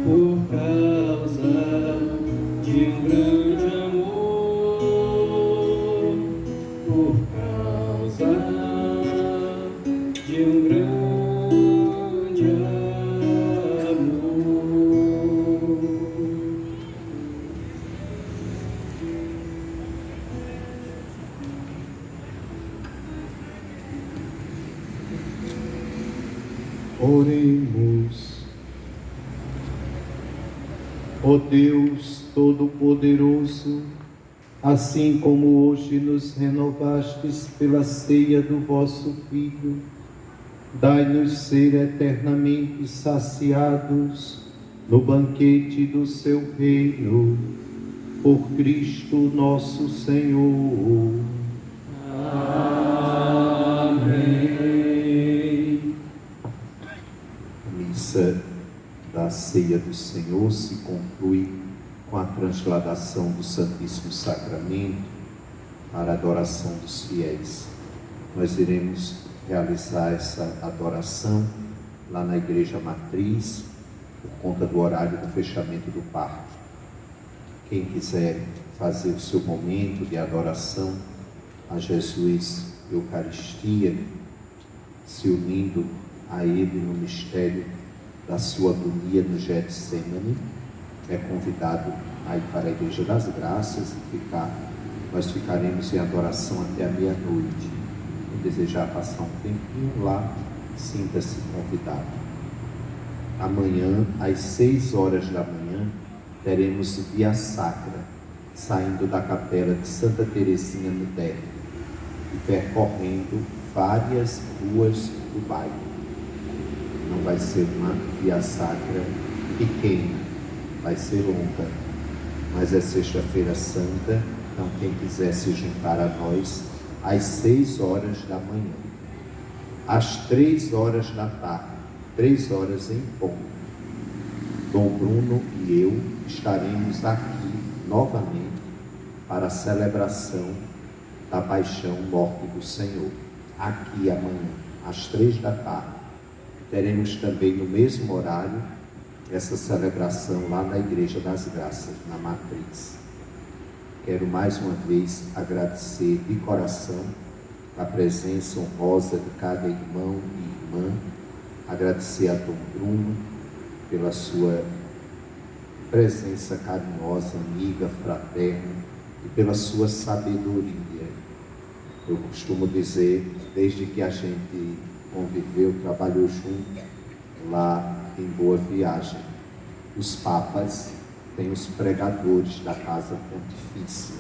Speaker 7: por causa de um grande amor. Por causa de um grande amor. Oremos. Ó Deus Todo-Poderoso, assim como hoje nos renovastes pela ceia do vosso Filho, dai-nos ser eternamente saciados no banquete do seu reino, por Cristo nosso Senhor. Amém.
Speaker 3: A missa da ceia do Senhor se conclui com a transladação do Santíssimo Sacramento para a adoração dos fiéis. Nós iremos realizar essa adoração lá na Igreja Matriz, por conta do horário do fechamento do parque. Quem quiser fazer o seu momento de adoração a Jesus Eucaristia, se unindo a Ele no mistério da sua agonia no Getsemane, é convidado a ir para a Igreja das Graças e ficar. Nós ficaremos em adoração até a meia-noite. Quem desejar passar um tempinho lá, sinta-se convidado. Amanhã, às 6 horas da manhã, teremos Via Sacra, saindo da capela de Santa Teresinha no Débito e percorrendo várias ruas do bairro. Não vai ser uma Via Sacra pequena, vai ser longa, mas é Sexta-feira Santa, então quem quiser se juntar a nós, às 6 horas da manhã, às 3 horas da tarde, 3 horas em ponto, Dom Bruno e eu estaremos aqui novamente para a celebração da paixão, morte do Senhor. Aqui amanhã, às 3 da tarde, teremos também no mesmo horário essa celebração lá na Igreja das Graças, na Matriz. Quero mais uma vez agradecer de coração a presença honrosa de cada irmão e irmã, agradecer a Dom Bruno pela sua presença carinhosa, amiga, fraterna e pela sua sabedoria. Eu costumo dizer, desde que a gente conviveu, trabalhou junto lá em Boa Viagem, os papas têm os pregadores da Casa Pontifícia,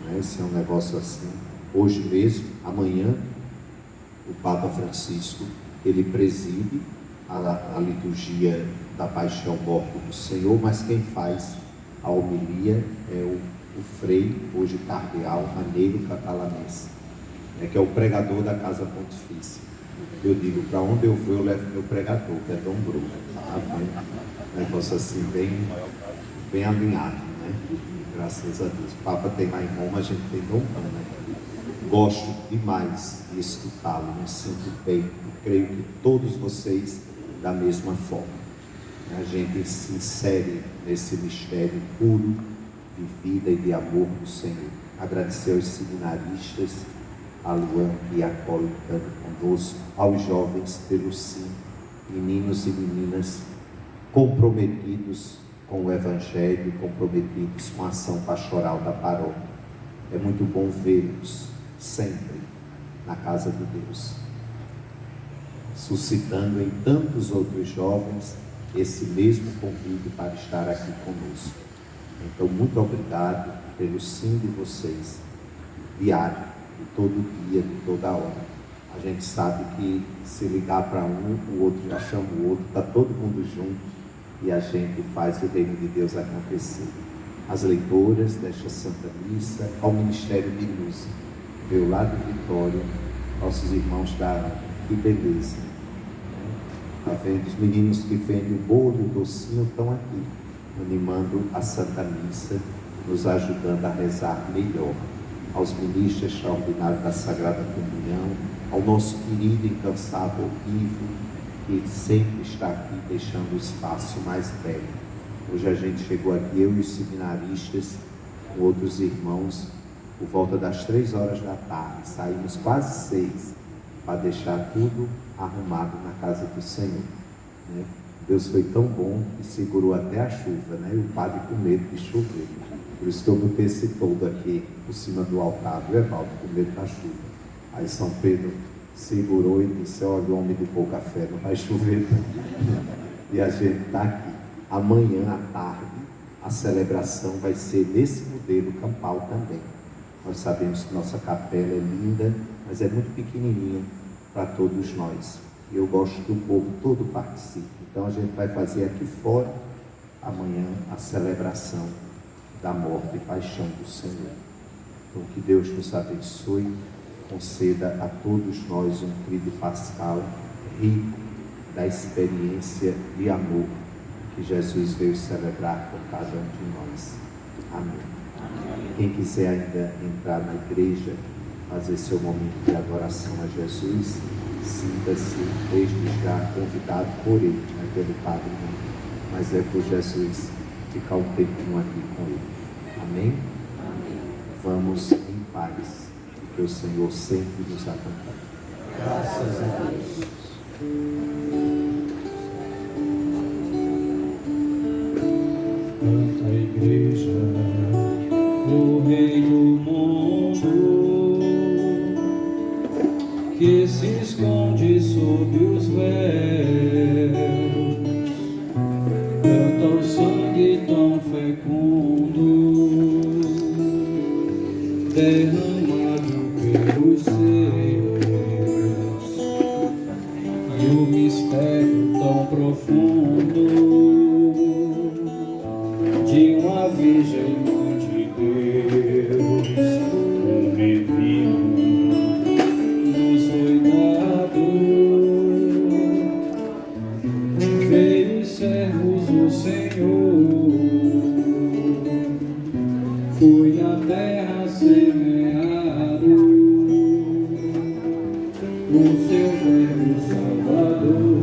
Speaker 3: né? Esse é um negócio assim. Hoje mesmo, amanhã, o Papa Francisco, ele preside a liturgia da Paixão, Morte do Senhor, mas quem faz a homilia é o Frei, hoje cardeal, Maneiro Catalanense, né, que é o pregador da Casa Pontifícia. Eu digo, para onde eu vou, eu levo meu pregador, que é Dom Bruno. Tá vendo? Um negócio assim, bem alinhado, né? Graças a Deus. O Papa tem lá em Roma, a gente tem Dom Bruno, né? Gosto demais de escutá-lo, me sinto bem, e creio que todos vocês da mesma forma. A gente se insere nesse mistério puro de vida e de amor do Senhor. Agradecer aos seminaristas, a Luan e a Cole estando conosco, aos jovens pelo sim, meninos e meninas comprometidos com o Evangelho, comprometidos com a ação pastoral da paróquia. É muito bom vê-los sempre na casa de Deus, suscitando em tantos outros jovens esse mesmo convite para estar aqui conosco. Então, muito obrigado pelo sim de vocês, diário, de todo dia, de toda hora. A gente sabe que se ligar para um, o outro já chama o outro, está todo mundo junto e a gente faz o reino de Deus acontecer. As leitoras desta Santa Missa, ao Ministério de Música, veio lá de Vitória, nossos irmãos da que beleza. Está vendo? Os meninos que vendem o bolo e o docinho estão aqui, animando a Santa Missa, nos ajudando a rezar melhor. Aos ministros extraordinários da Sagrada Comunhão, ao nosso querido e incansável Ivo, que sempre está aqui deixando o espaço mais breve. Hoje a gente chegou aqui, eu e os seminaristas, com outros irmãos, por volta das 3 horas da tarde. Saímos quase 6 para deixar tudo arrumado na casa do Senhor, né? Deus foi tão bom que segurou até a chuva, né? E o padre com medo de chover. Por isso que eu botei esse todo aqui por cima do altar do Evaldo, com medo da chuva. Aí São Pedro segurou e disse: olha, homem de pouca fé, não vai chover não. E a gente está aqui. Amanhã à tarde a celebração vai ser nesse modelo campal também. Nós sabemos que nossa capela é linda, mas é muito pequenininha para todos nós. E eu gosto que o povo todo participe. Então a gente vai fazer aqui fora amanhã a celebração da morte e paixão do Senhor. Então que Deus nos abençoe, conceda a todos nós um tríduo pascal rico da experiência de amor que Jesus veio celebrar por cada um de nós. Amém. Quem quiser ainda entrar na igreja, fazer seu momento de adoração a Jesus, sinta-se desde já convidado por ele, não é pelo Padre não, mas é por Jesus ficar um tempinho aqui com ele. Amém? Amém. Vamos em paz, que o Senhor sempre nos acompanhe.
Speaker 7: Graças a Deus. Canta a igreja, o Rei do mundo, que se esconde sob os véus. Canta o sangue tão fecundo, derramado pelos seus, e o mistério tão profundo de uma Virgem Mãe de Deus, um menino nos foi dado. Veio os servos do Senhor, foi na terra semeado o seu verbo salvador.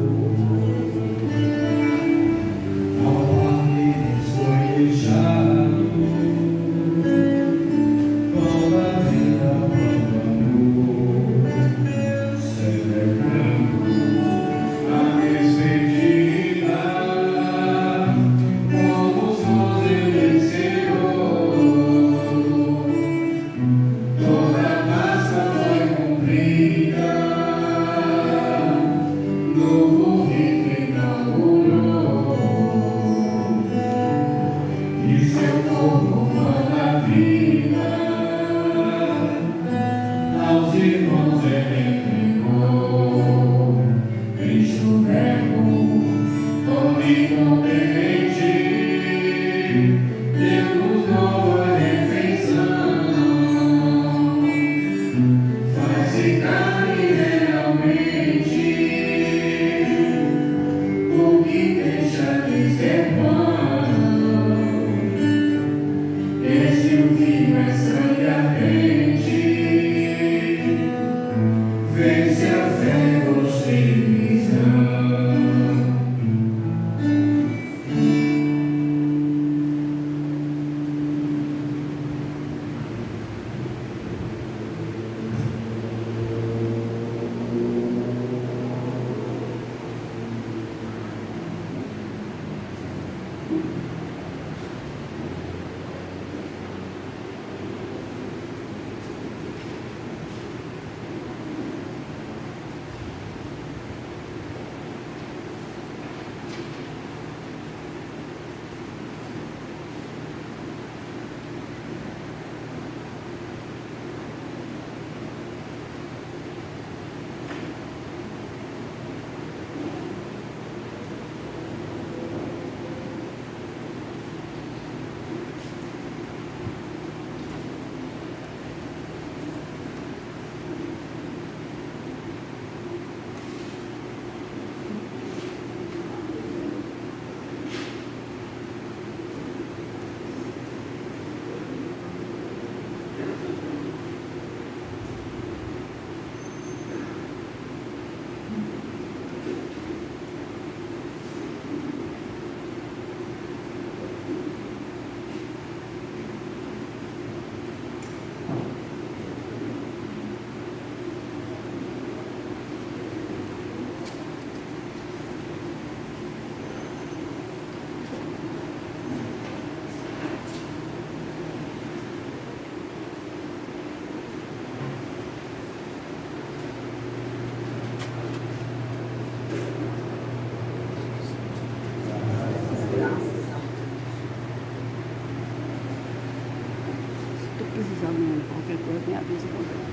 Speaker 8: avisando, qualquer coisa me avisa também.